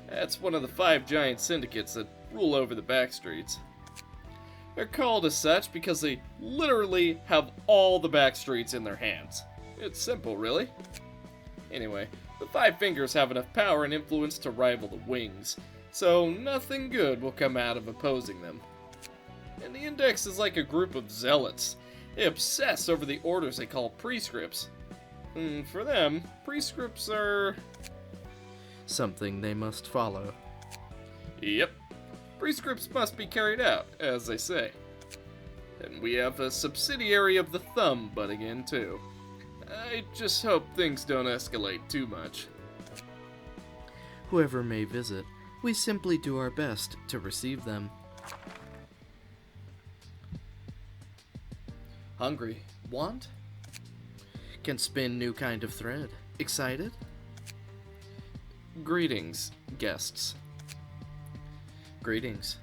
That's one of the five giant syndicates that rule over the backstreets. They're called as such because they literally have all the backstreets in their hands. It's simple, really. Anyway, the five fingers have enough power and influence to rival the wings, so nothing good will come out of opposing them. And the index is like a group of zealots. They obsess over the orders they call prescripts. For them, prescripts are something they must follow. Yep. Prescripts must be carried out, as they say. And we have a subsidiary of the thumb butting in, too. I just hope things don't escalate too much. Whoever may visit, we simply do our best to receive them. Hungry. Want? Can spin new kind of thread. Excited? Greetings, guests. Greetings.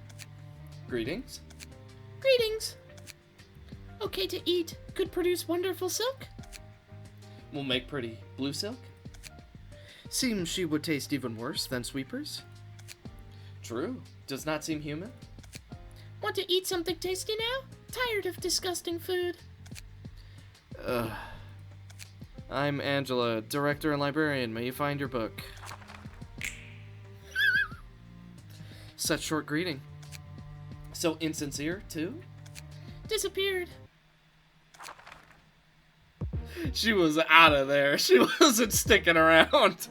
Greetings? Greetings. Okay to eat. Could produce wonderful silk. Will make pretty blue silk. Seems she would taste even worse than sweepers. True. Does not seem human. Want to eat something tasty now? Tired of disgusting food. I'm Angela, director and librarian. May you find your book. Such short greeting. So insincere, too? Disappeared. She was out of there. She wasn't sticking around.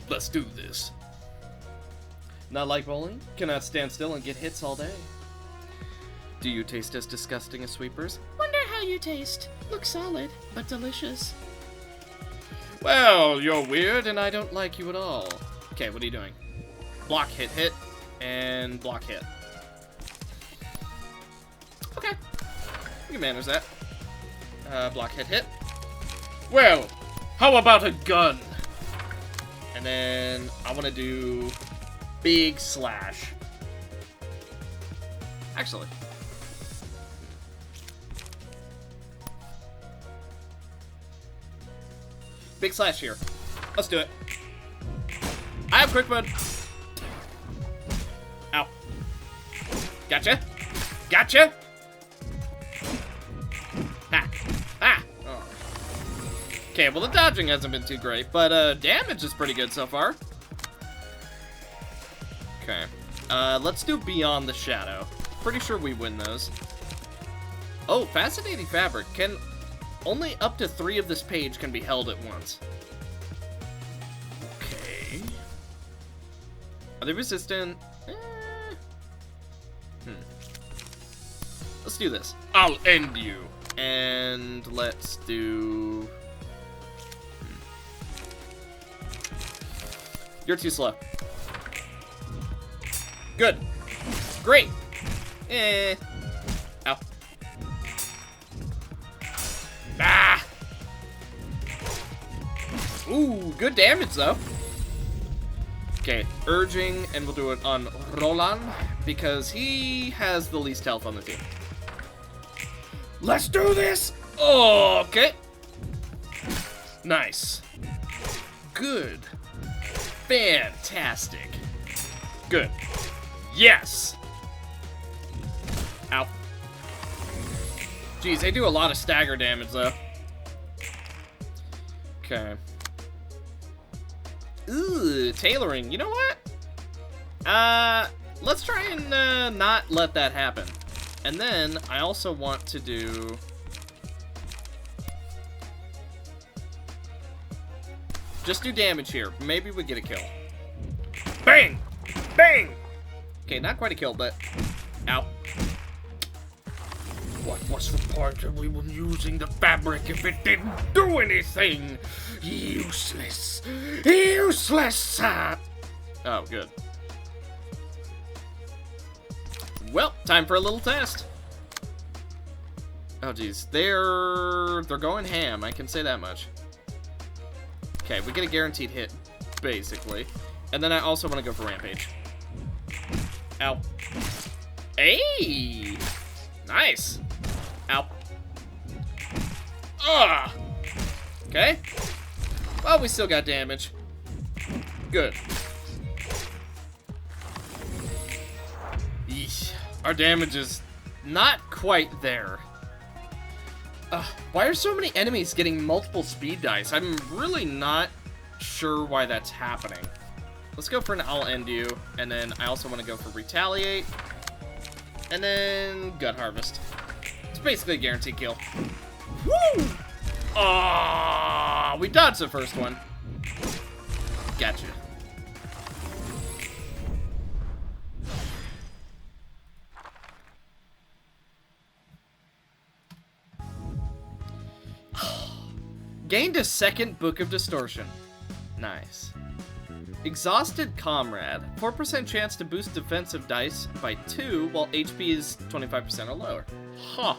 Let's do this. Not like bowling? Cannot stand still and get hits all day. Do you taste as disgusting as sweepers? Wonder how you taste. Looks solid, but delicious. Well, you're weird and I don't like you at all. Okay, what are you doing? Block, hit, hit, and block, hit. Okay. You can manage that. Block, hit, hit. Well, how about a gun? And then I want to do big slash. Actually. Big slash here. Let's do it. I have quick mode. Ow. Gotcha. Gotcha. Ha. Ha. Oh. Okay, well the dodging hasn't been too great, but damage is pretty good so far. Okay. Let's do Beyond the Shadow. Pretty sure we win those. Oh, Fascinating Fabric. Only up to 3 of this page can be held at once. Okay. Are they resistant? Let's do this. I'll end you. And let's do... You're too slow. Good. Great. Ow. Ah! Ooh, good damage, though. Okay, urging, and we'll do it on Roland, because he has the least health on the team. Let's do this! Oh, okay. Nice. Good. Fantastic. Good. Yes! Ow. Jeez, they do a lot of stagger damage, though. Okay. Ooh, tailoring. You know what? Let's try and not let that happen. And then I also want to do... Just do damage here. Maybe we get a kill. Bang! Bang! Okay, not quite a kill, but... Ow. What was the point of even using the fabric if it didn't do anything? Useless. Useless! Oh, good. Well, time for a little test. Oh, geez. They're going ham. I can say that much. Okay, we get a guaranteed hit, basically. And then I also want to go for Rampage. Ow. Hey! Nice! Ow. Ugh! Okay. Well, we still got damage. Good. Yeesh. Our damage is not quite there. Why are so many enemies getting multiple speed dice? I'm really not sure why that's happening. Let's go for an I'll end you, and then I also want to go for Retaliate, and then Gut Harvest. It's basically a guaranteed kill. Woo! Ah, we dodged the first one. Gotcha. Gained a second Book of Distortion. Nice. Exhausted Comrade. 4% chance to boost defensive dice by 2 while HP is 25% or lower. Huh.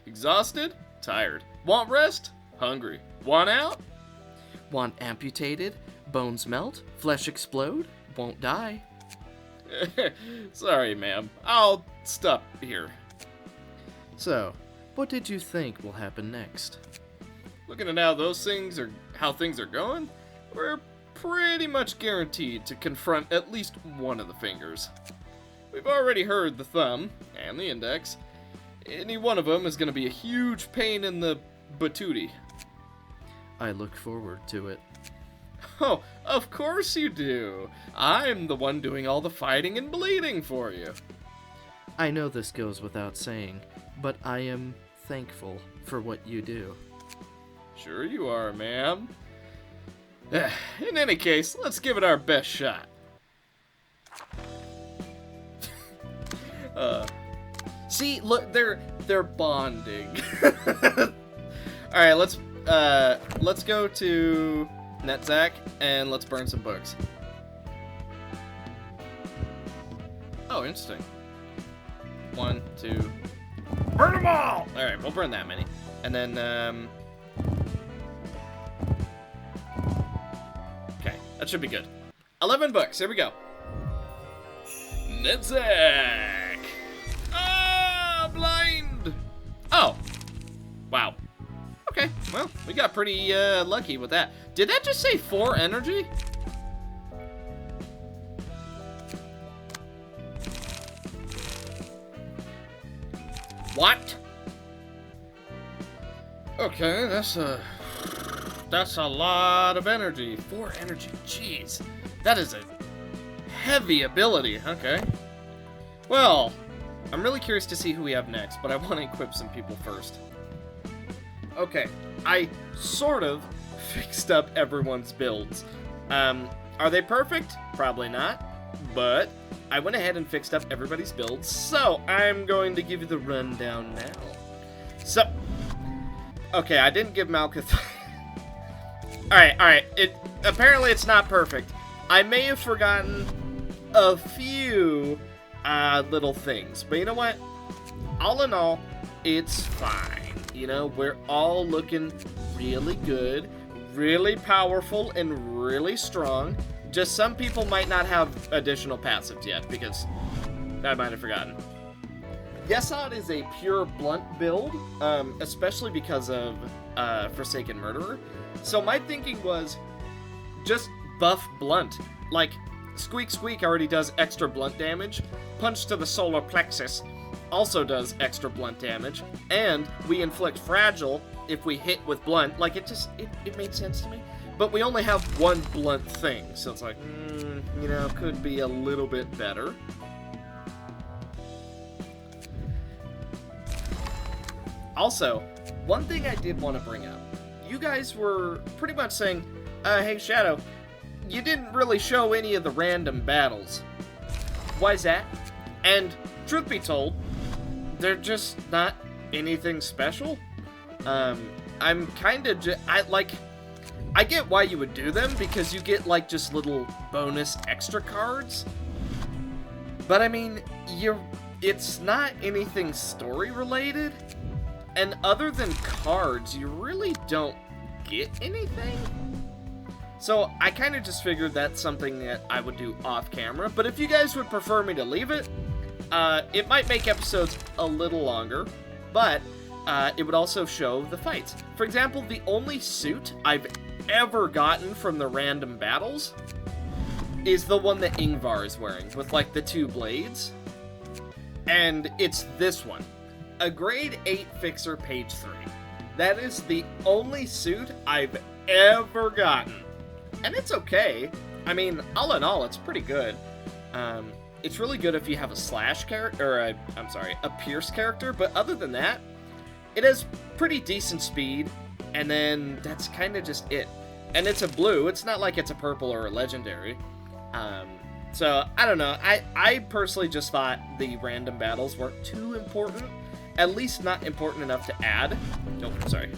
Exhausted? Tired. Want rest? Hungry. Want out? Want amputated? Bones melt? Flesh explode? Won't die. Sorry, ma'am. I'll stop here. So, what did you think will happen next? Looking at how things are going, we're pretty much guaranteed to confront at least one of the fingers. We've already heard the thumb and the index. Any one of them is going to be a huge pain in the batootie. I look forward to it. Oh, of course you do. I'm the one doing all the fighting and bleeding for you. I know this goes without saying, but I am thankful for what you do. Sure you are, ma'am. In any case, let's give it our best shot. See, look, they're bonding. All right, let's go to Netzach and let's burn some books. Oh, interesting. 1, 2. Burn them all! All right, we'll burn that many, and then okay, that should be good. 11 books. Here we go. Netzach. Blind! Oh. Wow. Okay, well, we got pretty lucky with that. Did that just say 4 energy? What? Okay, that's a lot of energy. 4 energy, jeez. That is a heavy ability, okay. Well, I'm really curious to see who we have next, but I want to equip some people first. Okay, I sort of fixed up everyone's builds. Are they perfect? Probably not, but I went ahead and fixed up everybody's builds, so I'm going to give you the rundown now. So, okay, I didn't give Malkuth... Alright, apparently it's not perfect. I may have forgotten a few little things, but you know what? All in all, it's fine. You know, we're all looking really good, really powerful, and really strong. Just some people might not have additional passives yet, because I might have forgotten. Yesod is a pure blunt build, especially because of Forsaken Murderer. So my thinking was just buff blunt. Like, Squeak Squeak already does extra blunt damage. Punch to the solar plexus also does extra blunt damage. And we inflict fragile if we hit with blunt. Like, it made sense to me. But we only have one blunt thing. So it's like, you know, could be a little bit better. Also, one thing I did want to bring up. You guys were pretty much saying, hey, Shadow, you didn't really show any of the random battles. Why's that? And truth be told, they're just not anything special. I'm kind of I get why you would do them, because you get like just little bonus extra cards. But I mean, it's not anything story related. And other than cards, you really don't get anything. So I kind of just figured that's something that I would do off camera. But if you guys would prefer me to leave it, it might make episodes a little longer, but it would also show the fights. For example, the only suit I've ever gotten from the random battles is the one that Ingvar is wearing, with like the 2 blades. And it's this one. A grade 8 fixer, page 3. That is the only suit I've ever gotten. And it's okay. I mean, all in all, it's pretty good. It's really good if you have a slash character, or a pierce character, but other than that, it has pretty decent speed, and then that's kind of just it. And it's a blue, it's not like it's a purple or a legendary. So, I don't know, I personally just thought the random battles weren't too important. At least not important enough to add. Oh, sorry.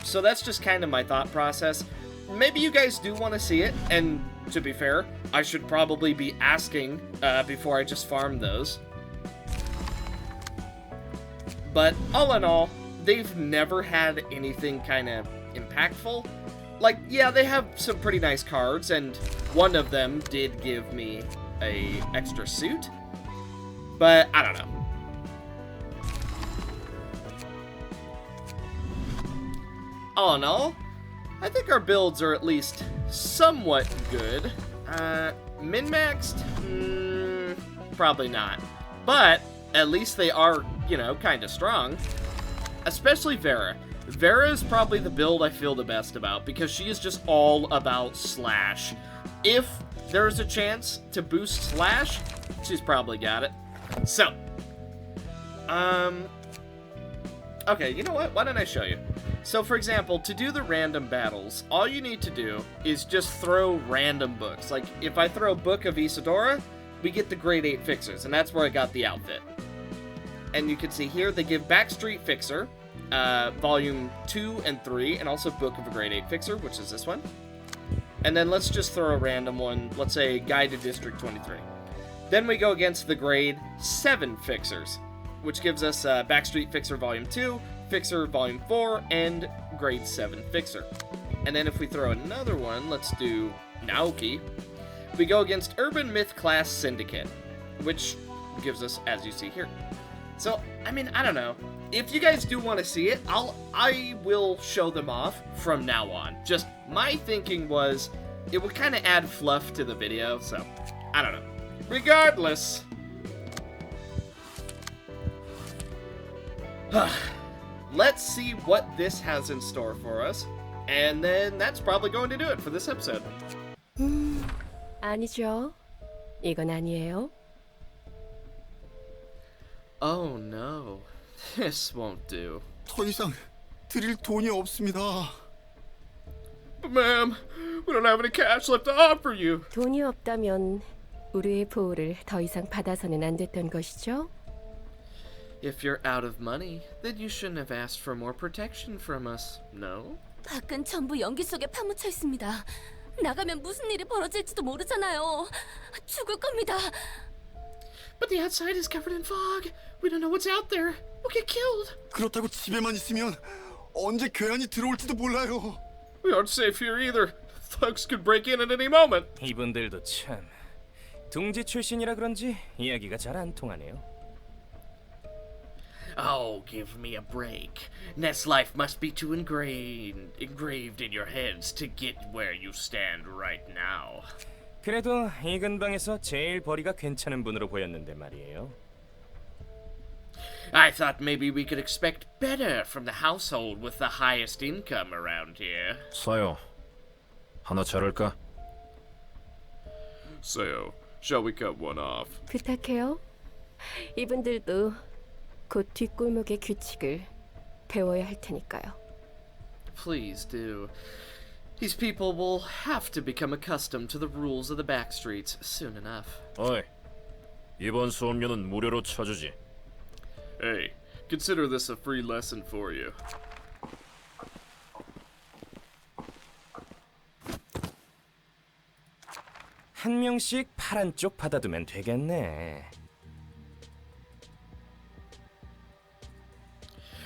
So that's just kind of my thought process. maybe you guys do want to see it, and to be fair, I should probably be asking before I just farm those. But all in all, they've never had anything kind of impactful. Like, yeah, they have some pretty nice cards, and one of them did give me a extra suit, but I don't know. All in all, I think our builds are at least somewhat good. Min-maxed? Probably not. But at least they are, you know, kind of strong. Especially Vera. Vera is probably the build I feel the best about, because she is just all about slash. If there's a chance to boost slash, she's probably got it. So, okay, you know what? Why don't I show you? So, for example, to do the random battles, all you need to do is just throw random books. Like, if I throw Book of Isadora, we get the grade 8 fixers, and that's where I got the outfit. And you can see here, they give Backstreet Fixer, Volume 2 and 3, and also Book of a Grade 8 Fixer, which is this one. And then let's just throw a random one, let's say Guide to District 23. Then we go against the Grade 7 Fixers, which gives us Backstreet Fixer Volume 2, Fixer Volume 4, and Grade 7 Fixer. And then if we throw another one, let's do Naoki, we go against Urban Myth Class Syndicate, which gives us, as you see here. So, I mean, I don't know. If you guys do want to see it, I will show them off from now on. Just my thinking was it would kind of add fluff to the video, so I don't know. Regardless, let's see what this has in store for us, and then that's probably going to do it for this episode. 아니죠. 이건 아니에요. Oh no, this won't do. 더 이상 드릴 돈이 없습니다. But ma'am, we don't have any cash left to offer you. 돈이 없다면 우리의 보호를 더 이상 받아서는 안 됐던 것이죠? If you're out of money, then you shouldn't have asked for more protection from us, no? 밖은 전부 연기 속에 파묻혀 있습니다. 나가면 무슨 일이 벌어질지도 모르잖아요. 죽을 겁니다. But the outside is covered in fog. We don't know what's out there. We'll get killed. 그렇다고 집에만 있으면 언제 괴한이 들어올지도 몰라요. We aren't safe here either. Thugs could break in at any moment. 이분들도 참 둥지 출신이라 그런지 이야기가 잘 안 통하네요. Oh, give me a break. Nest life must be too engraved in your heads to get where you stand right now. 그래도 이 근방에서 제일 벌이가 괜찮은 분으로 보였는데 말이에요. I thought maybe we could expect better from the household with the highest income around here. 사요, 하나 자를까? So, shall we cut one off? 부탁해요. 이분들도 곧 뒷골목의 규칙을 배워야 할 테니까요. Please do. These people will have to become accustomed to the rules of the back streets soon enough. 어이, 이번 수업료는 무료로 쳐주지. Hey, consider this a free lesson for you. 한 명씩 파란 쪽 받아두면 되겠네.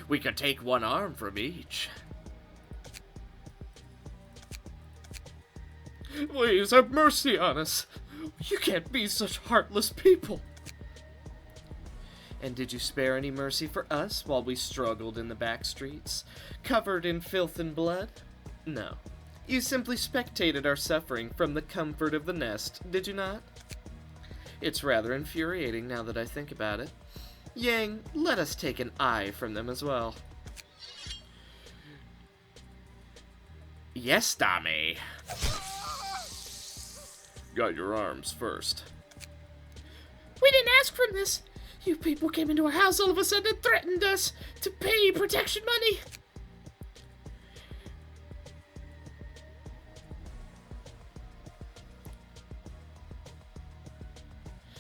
We could take one arm from each. Please have mercy on us. You can't be such heartless people. And did you spare any mercy for us while we struggled in the back streets, covered in filth and blood? No. You simply spectated our suffering from the comfort of the nest, did you not? It's rather infuriating now that I think about it. Yang, let us take an eye from them as well. Yes, Dame. Got your arms first. We didn't ask for this. You people came into our house all of a sudden and threatened us to pay protection money.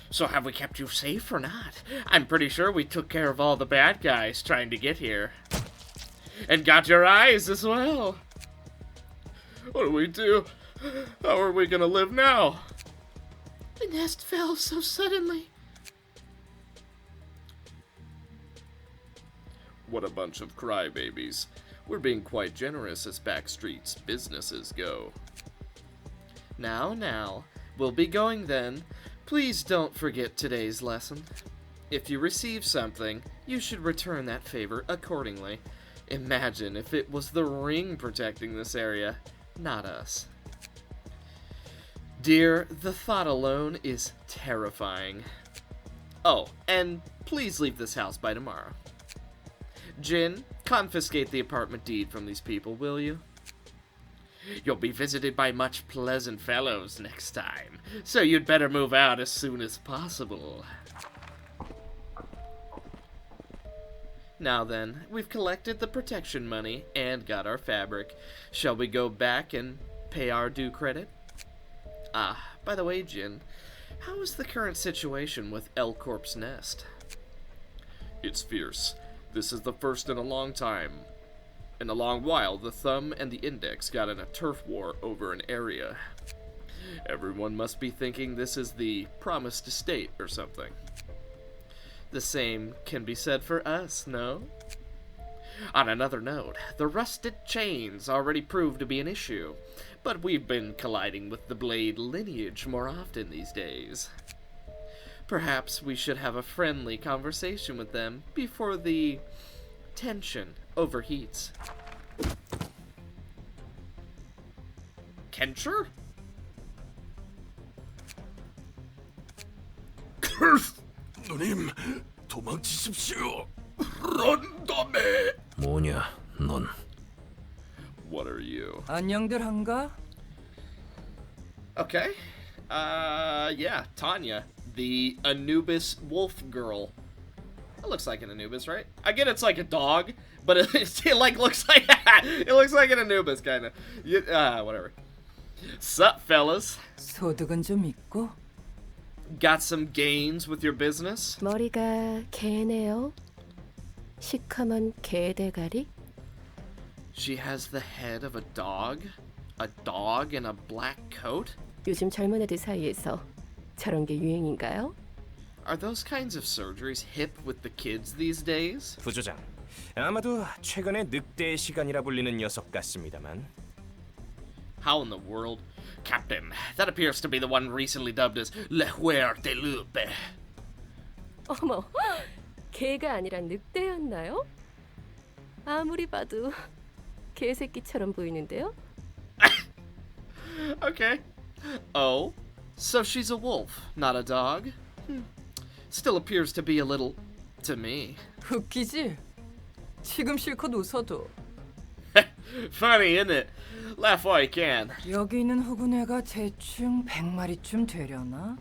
So have we kept you safe or not? I'm pretty sure we took care of all the bad guys trying to get here. And got your eyes as well. What do we do? How are we gonna live now? The nest fell so suddenly. What a bunch of crybabies. We're being quite generous as backstreets businesses go. Now, we'll be going then. Please don't forget today's lesson. If you receive something, you should return that favor accordingly. Imagine if it was the ring protecting this area, not us. Dear, the thought alone is terrifying. Oh, and please leave this house by tomorrow. Jin, confiscate the apartment deed from these people, will you? You'll be visited by much pleasant fellows next time, so you'd better move out as soon as possible. Now then, we've collected the protection money and got our fabric. Shall we go back and pay our due credit? Ah, by the way, Jin, how is the current situation with L Corp's nest? It's fierce. This is the first in a long time. In a long while, the thumb and the index got in a turf war over an area. Everyone must be thinking this is the promised estate or something. The same can be said for us, no? On another note, the rusted chains already proved to be an issue, but we've been colliding with the blade lineage more often these days. Perhaps we should have a friendly conversation with them before the tension overheats. Kencher? 누님, 도망치십시오. 런덤에. 뭐냐, 넌? What are you? 안녕들 한가? Okay. Yeah, Tanya, the Anubis wolf girl. That looks like an Anubis, right? I get it's like a dog, but it like looks like it looks like an Anubis kind of. Whatever. Sup, fellas? 소득은 좀 있고? Got some gains with your business? 머리가 개네요. 시커먼 개 대가리. She has the head of a dog? A dog in a black coat? 요즘 젊은 애들 사이에서 저런 게 유행인가요? Are those kinds of surgeries hip with the kids these days? 부조장, 아마도 최근에 늑대의 시간이라 불리는 녀석 같습니다만. How in the world? Captain, that appears to be the one recently dubbed as Le Huer de Loupe. 어머, 개가 아니라 늑대였나요? 아무리 봐도 개새끼처럼 보이는데요? Okay. Oh, so she's a wolf, not a dog? Still appears to be a little, to me. 웃기지? 지금 실컷 웃어도. Funny, isn't it? Laugh while you can. 여기 있는 후구네가 대충 100마리쯤 되려나?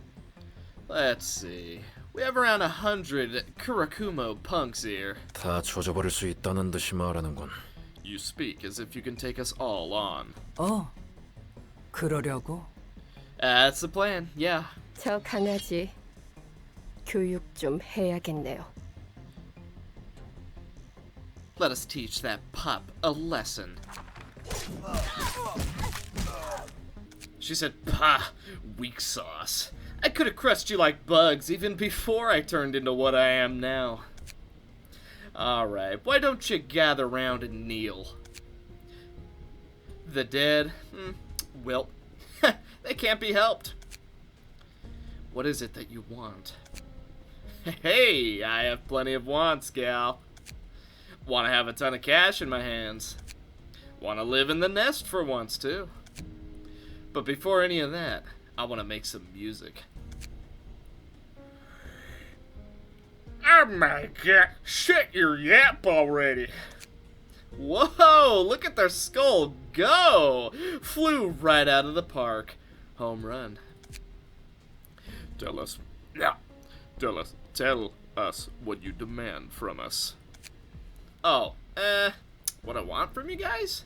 Let's see. We have around 100 Kurokumo punks here. 다 조져버릴 수 있다는 듯이 말하는군. You speak as if you can take us all on. 그러려고. That's the plan, yeah. 저 강아지 교육 좀 해야겠네요. Let us teach that pup a lesson. She said, "Pah, weak sauce. I could have crushed you like bugs even before I turned into what I am now." Alright, why don't you gather round and kneel? The dead? Well, they can't be helped. What is it that you want? Hey, I have plenty of wants, gal. Want to have a ton of cash in my hands. Want to live in the nest for once, too. But before any of that, I want to make some music. Oh my god, shut your yap already. Whoa, look at their skull go! Flew right out of the park. Home run. Tell us what you demand from us. Oh, what I want from you guys?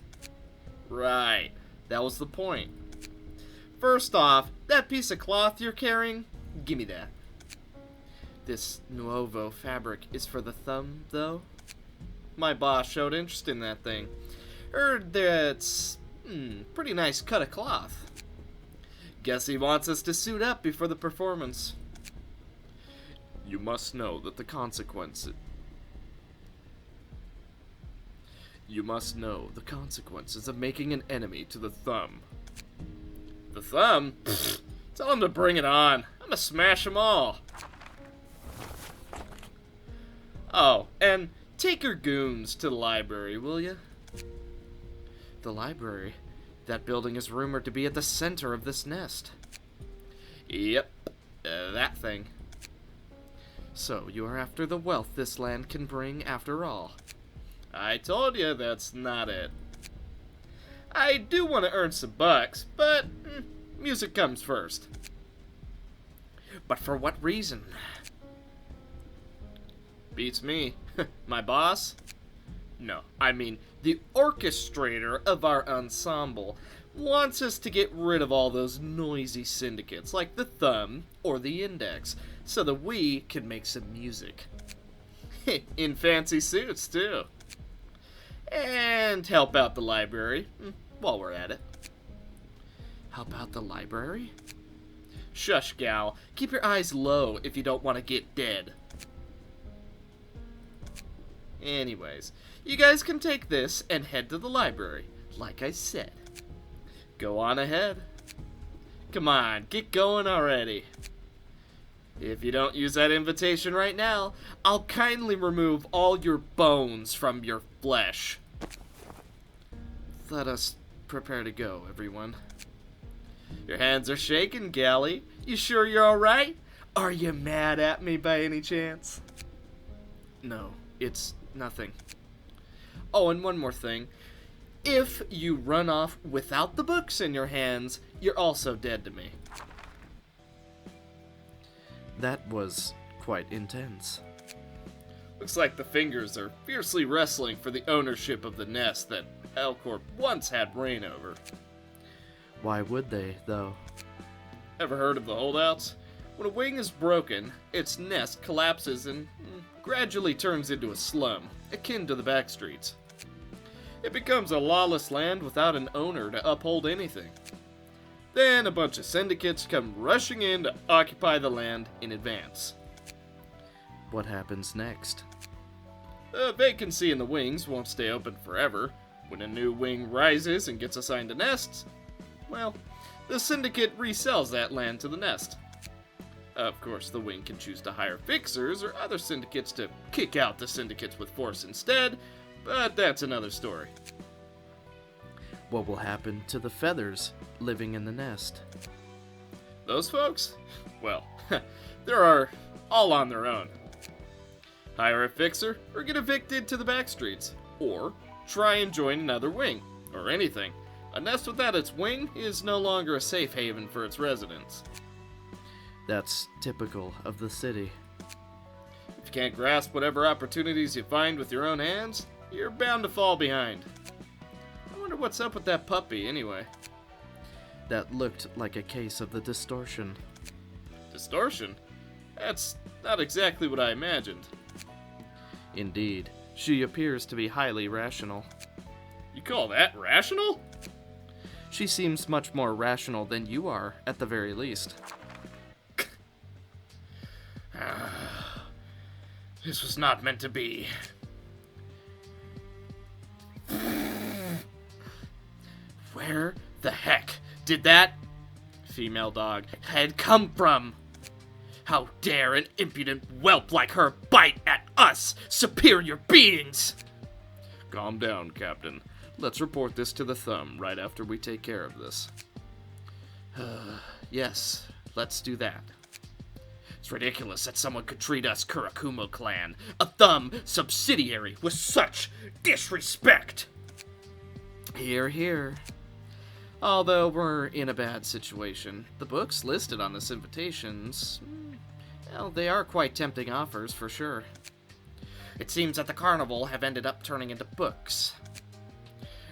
Right, that was the point. First off, that piece of cloth you're carrying, give me that. This Nuovo fabric is for the thumb, though. My boss showed interest in that thing. Heard that's Pretty nice cut of cloth. Guess he wants us to suit up before the performance. You must know that the consequences... You must know the consequences of making an enemy to the thumb. The thumb? Tell him to bring it on. I'm gonna smash them all. Oh, and take your goons to the library, will you? The library? That building is rumored to be at the center of this nest. Yep, that thing. So you are after the wealth this land can bring after all. I told you that's not it. I do want to earn some bucks, but music comes first. But for what reason? Beats me. My boss? No, I mean, the orchestrator of our ensemble wants us to get rid of all those noisy syndicates like the Thumb or the Index so that we can make some music. In fancy suits, too. And help out the library while we're at it. Help out the library? Shush, gal. Keep your eyes low if you don't want to get dead. Anyways, you guys can take this and head to the library, like I said. Go on ahead. Come on, get going already. If you don't use that invitation right now, I'll kindly remove all your bones from your flesh. Let us prepare to go, everyone. Your hands are shaking, galley. You sure you're alright? Are you mad at me by any chance? No, it's nothing. Oh, and one more thing. If you run off without the books in your hands, you're also dead to me. That was quite intense. Looks like the fingers are fiercely wrestling for the ownership of the nest that Elcorp once had reign over. Why would they, though? Ever heard of the holdouts? When a wing is broken, its nest collapses and gradually turns into a slum, akin to the backstreets. It becomes a lawless land without an owner to uphold anything. Then a bunch of syndicates come rushing in to occupy the land in advance. What happens next? The vacancy in the wings won't stay open forever. When a new wing rises and gets assigned to nests, well, the syndicate resells that land to the nest. Of course, the wing can choose to hire fixers or other syndicates to kick out the syndicates with force instead, but that's another story. What will happen to the feathers living in the nest? Those folks? Well, they're all on their own. Hire a fixer or get evicted to the backstreets, or try and join another wing, or anything. A nest without its wing is no longer a safe haven for its residents. That's typical of the city. If you can't grasp whatever opportunities you find with your own hands, you're bound to fall behind. I wonder what's up with that puppy, anyway. That looked like a case of the distortion. Distortion? That's not exactly what I imagined. Indeed, she appears to be highly rational. You call that rational? She seems much more rational than you are, at the very least. This was not meant to be. Where the heck did that female dog head come from? How dare an impudent whelp like her bite at us, superior beings? Calm down, Captain. Let's report this to the Thumb right after we take care of this. Yes, let's do that. It's ridiculous that someone could treat us Kurokumo clan, a Thumb subsidiary, with such disrespect. Hear, hear. Although we're in a bad situation, the books listed on this invitations, well, they are quite tempting offers for sure. It seems that the Carnival have ended up turning into books.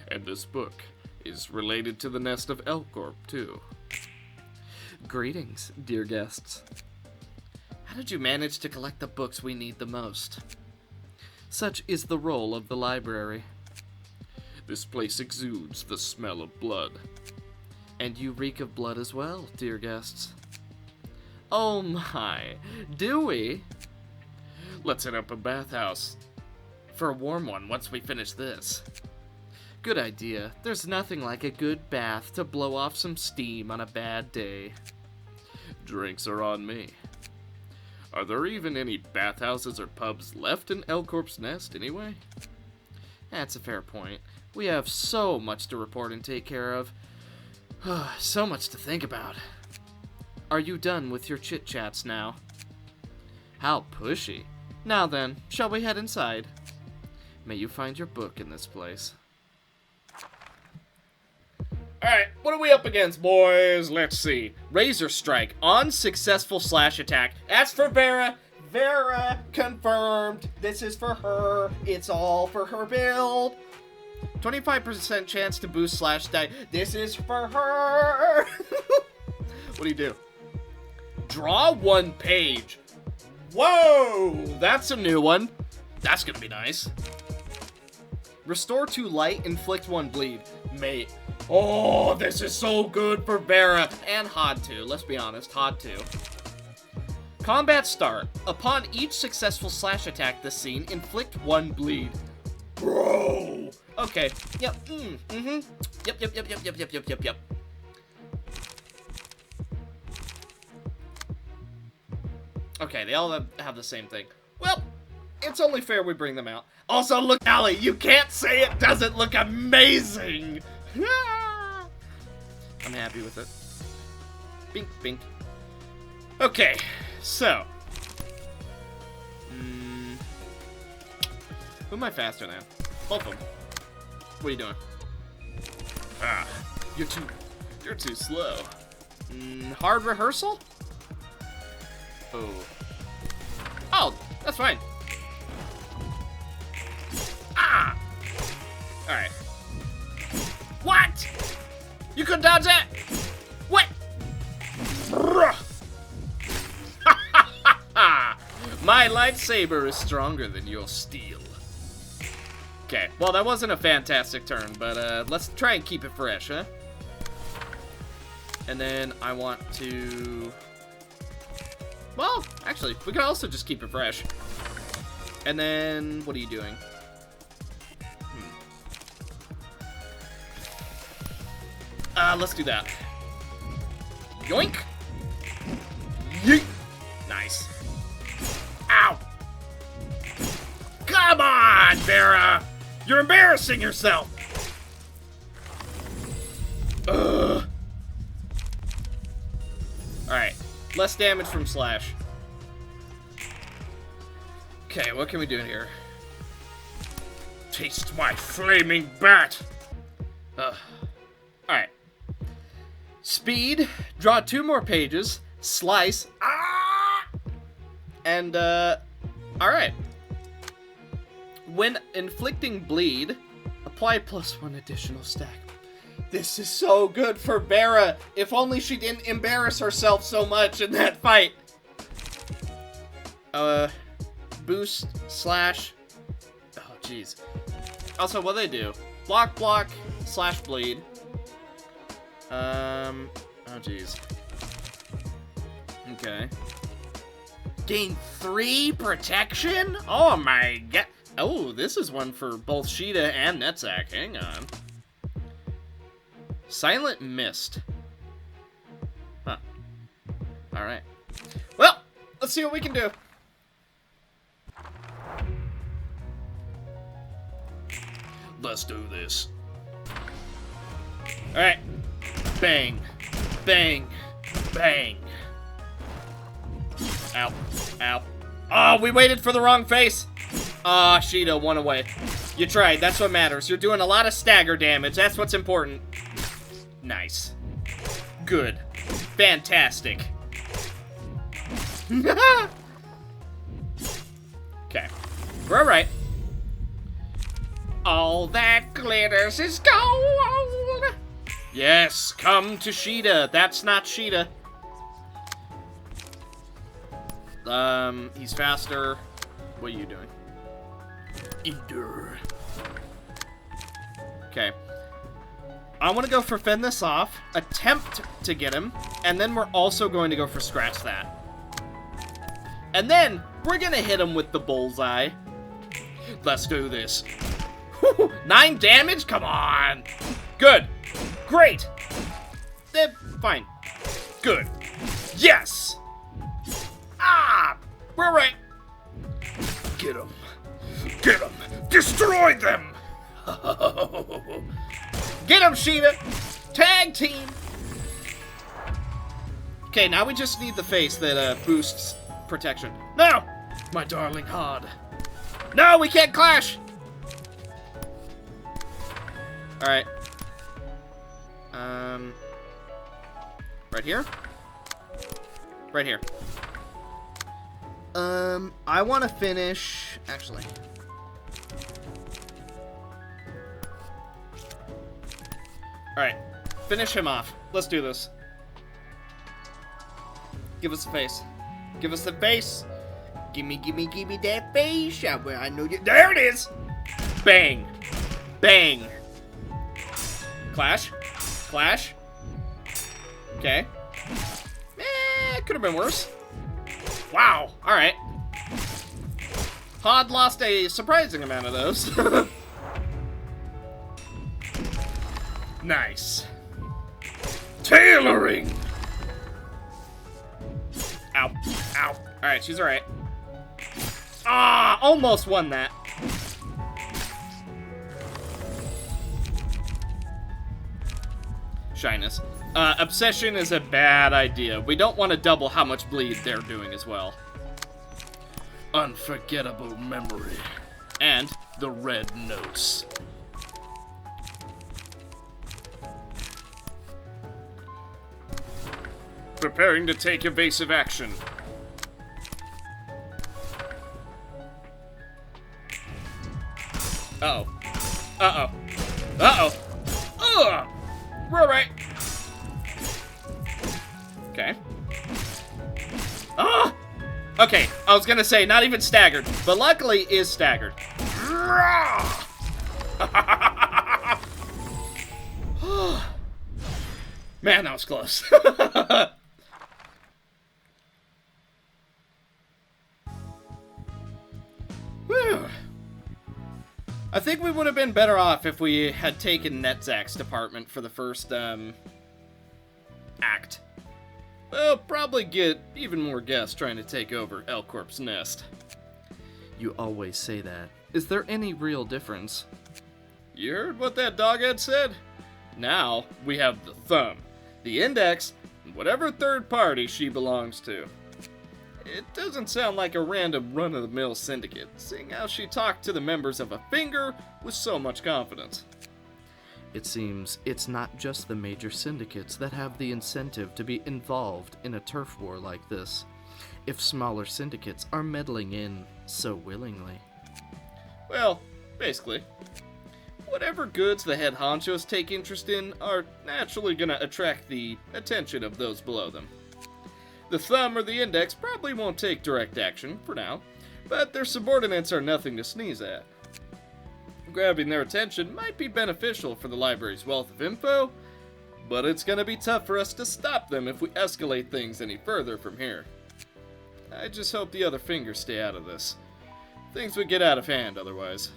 And this book is related to the nest of Elcorp, too. Greetings, dear guests. How did you manage to collect the books we need the most? Such is the role of the library. This place exudes the smell of blood. And you reek of blood as well, dear guests. Oh my, do we? Let's hit up a bathhouse. For a warm one once we finish this. Good idea. There's nothing like a good bath to blow off some steam on a bad day. Drinks are on me. Are there even any bathhouses or pubs left in Elcorp's Nest anyway? That's a fair point. We have so much to report and take care of. So much to think about. Are you done with your chit-chats now? How pushy. Now then, shall we head inside? May you find your book in this place. Alright, what are we up against, boys? Let's see. Razor Strike. Unsuccessful slash attack. That's for Vera. Vera, confirmed. This is for her. It's all for her build. 25% chance to boost slash die. This is for her. What do you do? Draw one page. Whoa! That's a new one. That's gonna be nice. Restore 2 light, inflict 1 bleed. Mate. Oh, this is so good for Vera. And Hod 2, let's be honest, Hod 2. Combat start. Upon each successful slash attack this scene, inflict 1 bleed. Bro! Okay, yep, Yep. Okay, they all have the same thing. Well, it's only fair we bring them out. Also, look, Allie, you can't say it doesn't look amazing! I'm happy with it. Bink, bink. Okay, so. Who am I faster than? Both of them. What are you doing? Ah, you're too slow. Hard rehearsal? Oh, that's fine. Ah! Alright. What? You couldn't dodge that? What? My lightsaber is stronger than your steel. Okay, well that wasn't a fantastic turn, but let's try and keep it fresh, huh? And then I want to... Well, actually, we could also just keep it fresh. And then, what are you doing? Let's do that. Yoink! Yeet! Nice. Ow! Come on, Vera! You're embarrassing yourself! Ugh. Alright. Less damage from slash. Okay, what can we do here? Taste my flaming bat! Alright. Speed, draw 2 more pages, slice, and, alright. When inflicting bleed, apply +1 additional stack. This is so good for Vera. If only she didn't embarrass herself so much in that fight. Boost, slash. Oh, jeez. Also, what they do? Block, block, slash bleed. Oh, jeez. Okay. Gain 3 protection? Oh my god. Oh, this is one for both Sheeta and Netzak. Hang on. Silent Mist. Huh. Alright. Well, let's see what we can do. Let's do this. Alright. Bang. Bang. Bang. Ow. Ow. Oh, we waited for the wrong face. Ah, Sheeta, 1 away. You tried. That's what matters. You're doing a lot of stagger damage. That's what's important. Nice. Good. Fantastic. Okay. We're alright. All that glitters is gold. Yes, come to Sheeta. That's not Sheeta. He's faster. What are you doing? Endure. Okay. I want to go for fend this off, attempt to get him, and then we're also going to go for scratch that. And then we're going to hit him with the bullseye. Let's do this. 9 damage? Come on. Good. Great. Fine. Good. Yes. Ah, we're right. Get him. Get him. Destroy them. Get him, Sheeta. Tag team. Okay, now we just need the face that boosts protection. No, my darling Hod. No, we can't clash. All right. Right here. Right here. I want to finish. Actually. All right, finish him off. Let's do this. Give us a face. Give us the face. Gimme that face. I know you. There it is. Bang. Bang. Clash. Clash. Okay. Could have been worse. Wow. All right. Hod lost a surprising amount of those. Nice. Tailoring. Ow. Ow. All right, she's all right. Ah, almost won that. Shyness. Obsession is a bad idea. We don't want to double how much bleed they're doing as well. Unforgettable memory. And the red notes. Preparing to take evasive action. Uh-oh. Uh-oh. Uh-oh. Ugh! We're all right. Okay. Ah! Okay, I was gonna say, not even staggered, but luckily is staggered. Man, that was close. Whew. I think we would have been better off if we had taken Netzak's department for the first, act. We'll probably get even more guests trying to take over L-Corp's nest. You always say that. Is there any real difference? You heard what that doghead said? Now, we have the thumb, the index, and whatever third party she belongs to. It doesn't sound like a random run-of-the-mill syndicate, seeing how she talked to the members of a finger with so much confidence. It seems it's not just the major syndicates that have the incentive to be involved in a turf war like this, if smaller syndicates are meddling in so willingly. Well, basically. Whatever goods the head honchos take interest in are naturally gonna attract the attention of those below them. The thumb or the index probably won't take direct action, for now, but their subordinates are nothing to sneeze at. Grabbing their attention might be beneficial for the library's wealth of info, but it's gonna be tough for us to stop them if we escalate things any further from here. I just hope the other fingers stay out of this. Things would get out of hand otherwise.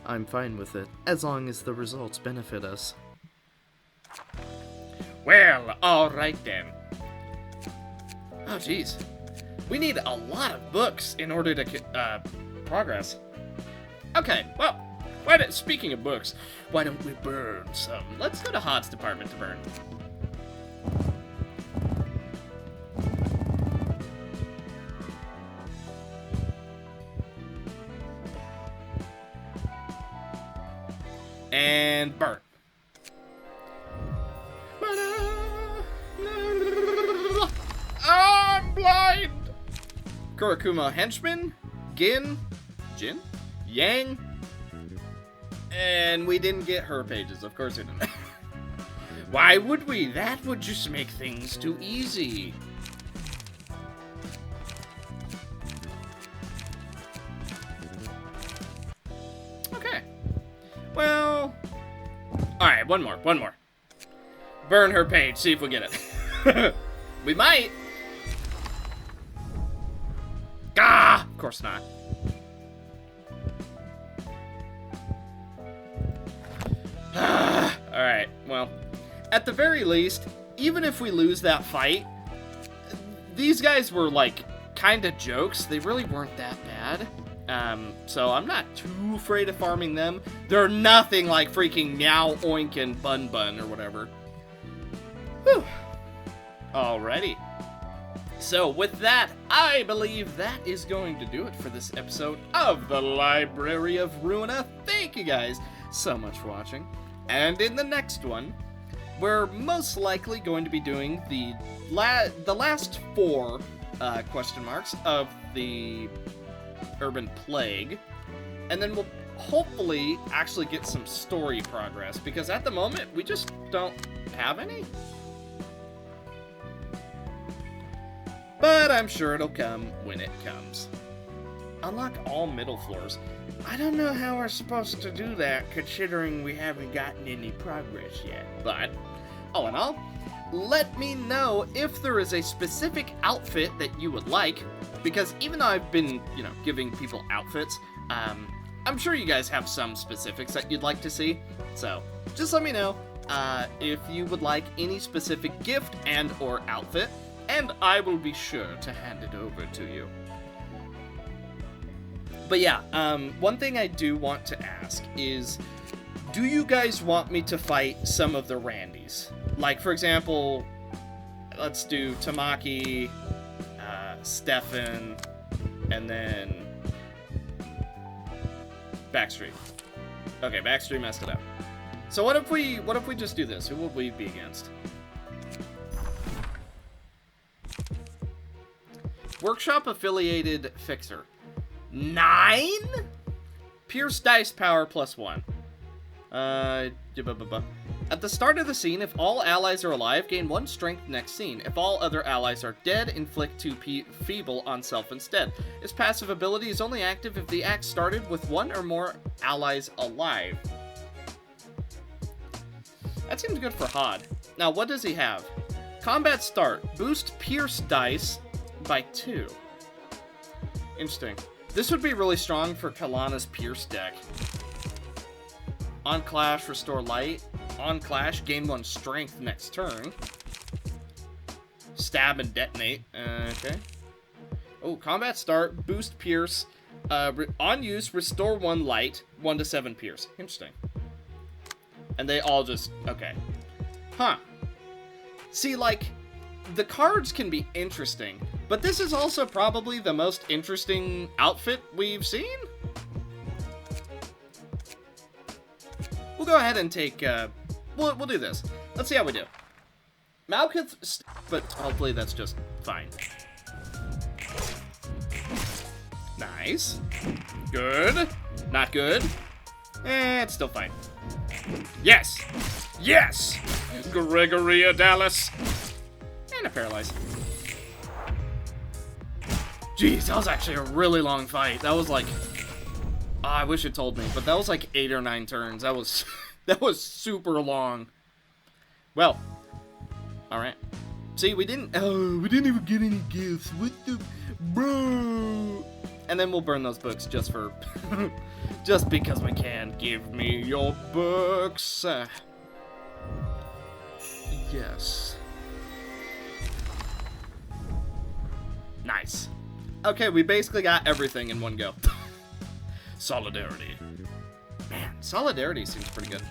I'm fine with it, as long as the results benefit us. Well, alright then. Oh, jeez. We need a lot of books in order to progress. Okay, well, speaking of books, why don't we burn some? Let's go to Hod's department to burn. And burn. I'm blind! Kurokumo henchman, Jin, Yang, and we didn't get her pages, of course we didn't. Why would we? That would just make things too easy. Okay. Well, one more. Burn her page, see if we get it. We might. Ah, of course not. Alright, well, at the very least, even if we lose that fight, these guys were, like, kind of jokes. They really weren't that bad. So I'm not too afraid of farming them. They're nothing like freaking Meow, Oink, and Bun Bun or whatever. Whew. Alrighty. So with that, I believe that is going to do it for this episode of the Library of Ruina. Thank you guys so much for watching. And in the next one, we're most likely going to be doing the last 4 question marks of the Urban Plague. And then we'll hopefully actually get some story progress, because at the moment, we just don't have any. But I'm sure it'll come when it comes. Unlock all middle floors. I don't know how we're supposed to do that, considering we haven't gotten any progress yet. But, all in all, let me know if there is a specific outfit that you would like, because even though I've been, giving people outfits, I'm sure you guys have some specifics that you'd like to see. So, just let me know if you would like any specific gift and or outfit, and I will be sure to hand it over to you. But yeah, one thing I do want to ask is, do you guys want me to fight some of the Randys? Like, for example, let's do Tamaki, Stefan, and then Backstreet. Okay, Backstreet messed it up. So what if we just do this? Who would we be against? Workshop affiliated fixer. 9? Pierce dice power +1. At the start of the scene, if all allies are alive, gain 1 strength next scene. If all other allies are dead, inflict 2 feeble on self instead. Its passive ability is only active if the act started with 1 or more allies alive. That seems good for Hod. Now, what does he have? Combat start. Boost Pierce dice by 2. Interesting. This would be really strong for Kalana's Pierce deck. On Clash, restore light. On Clash, gain 1 strength next turn. Stab and detonate. Okay. Oh, combat start. Boost Pierce. On use, restore 1 light. 1 to 7 Pierce. Interesting. And they all just... Okay. Huh. See, like, the cards can be interesting, but this is also probably the most interesting outfit we've seen? We'll go ahead and take, we'll do this. Let's see how we do. Malkuth, but hopefully that's just fine. Nice. Good. Not good. It's still fine. Yes! Yes! Gregoria Dallas. And a paralyze. Jeez, that was actually a really long fight. That was like... Oh, I wish it told me, but that was like 8 or 9 turns. That was... that was super long. Well. Alright. See, we didn't... Oh, we didn't even get any gifts. What the... Bro... And then we'll burn those books just for... just because we can. Give me your books. Yes. Nice. Okay, we basically got everything in one go. Solidarity. Man, Solidarity seems pretty good.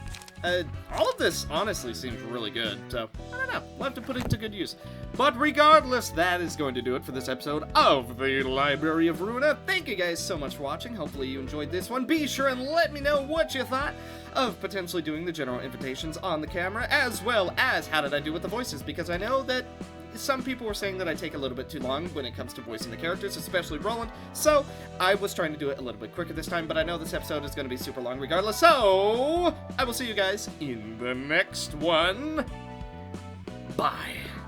All of this honestly seems really good, so I don't know. We'll have to put it to good use. But regardless, that is going to do it for this episode of the Library of Ruina. Thank you guys so much for watching. Hopefully you enjoyed this one. Be sure and let me know what you thought of potentially doing the general invitations on the camera, as well as how did I do with the voices, because I know that some people were saying that I take a little bit too long when it comes to voicing the characters, especially Roland, so I was trying to do it a little bit quicker this time, but I know this episode is going to be super long regardless, so I will see you guys in the next one. Bye.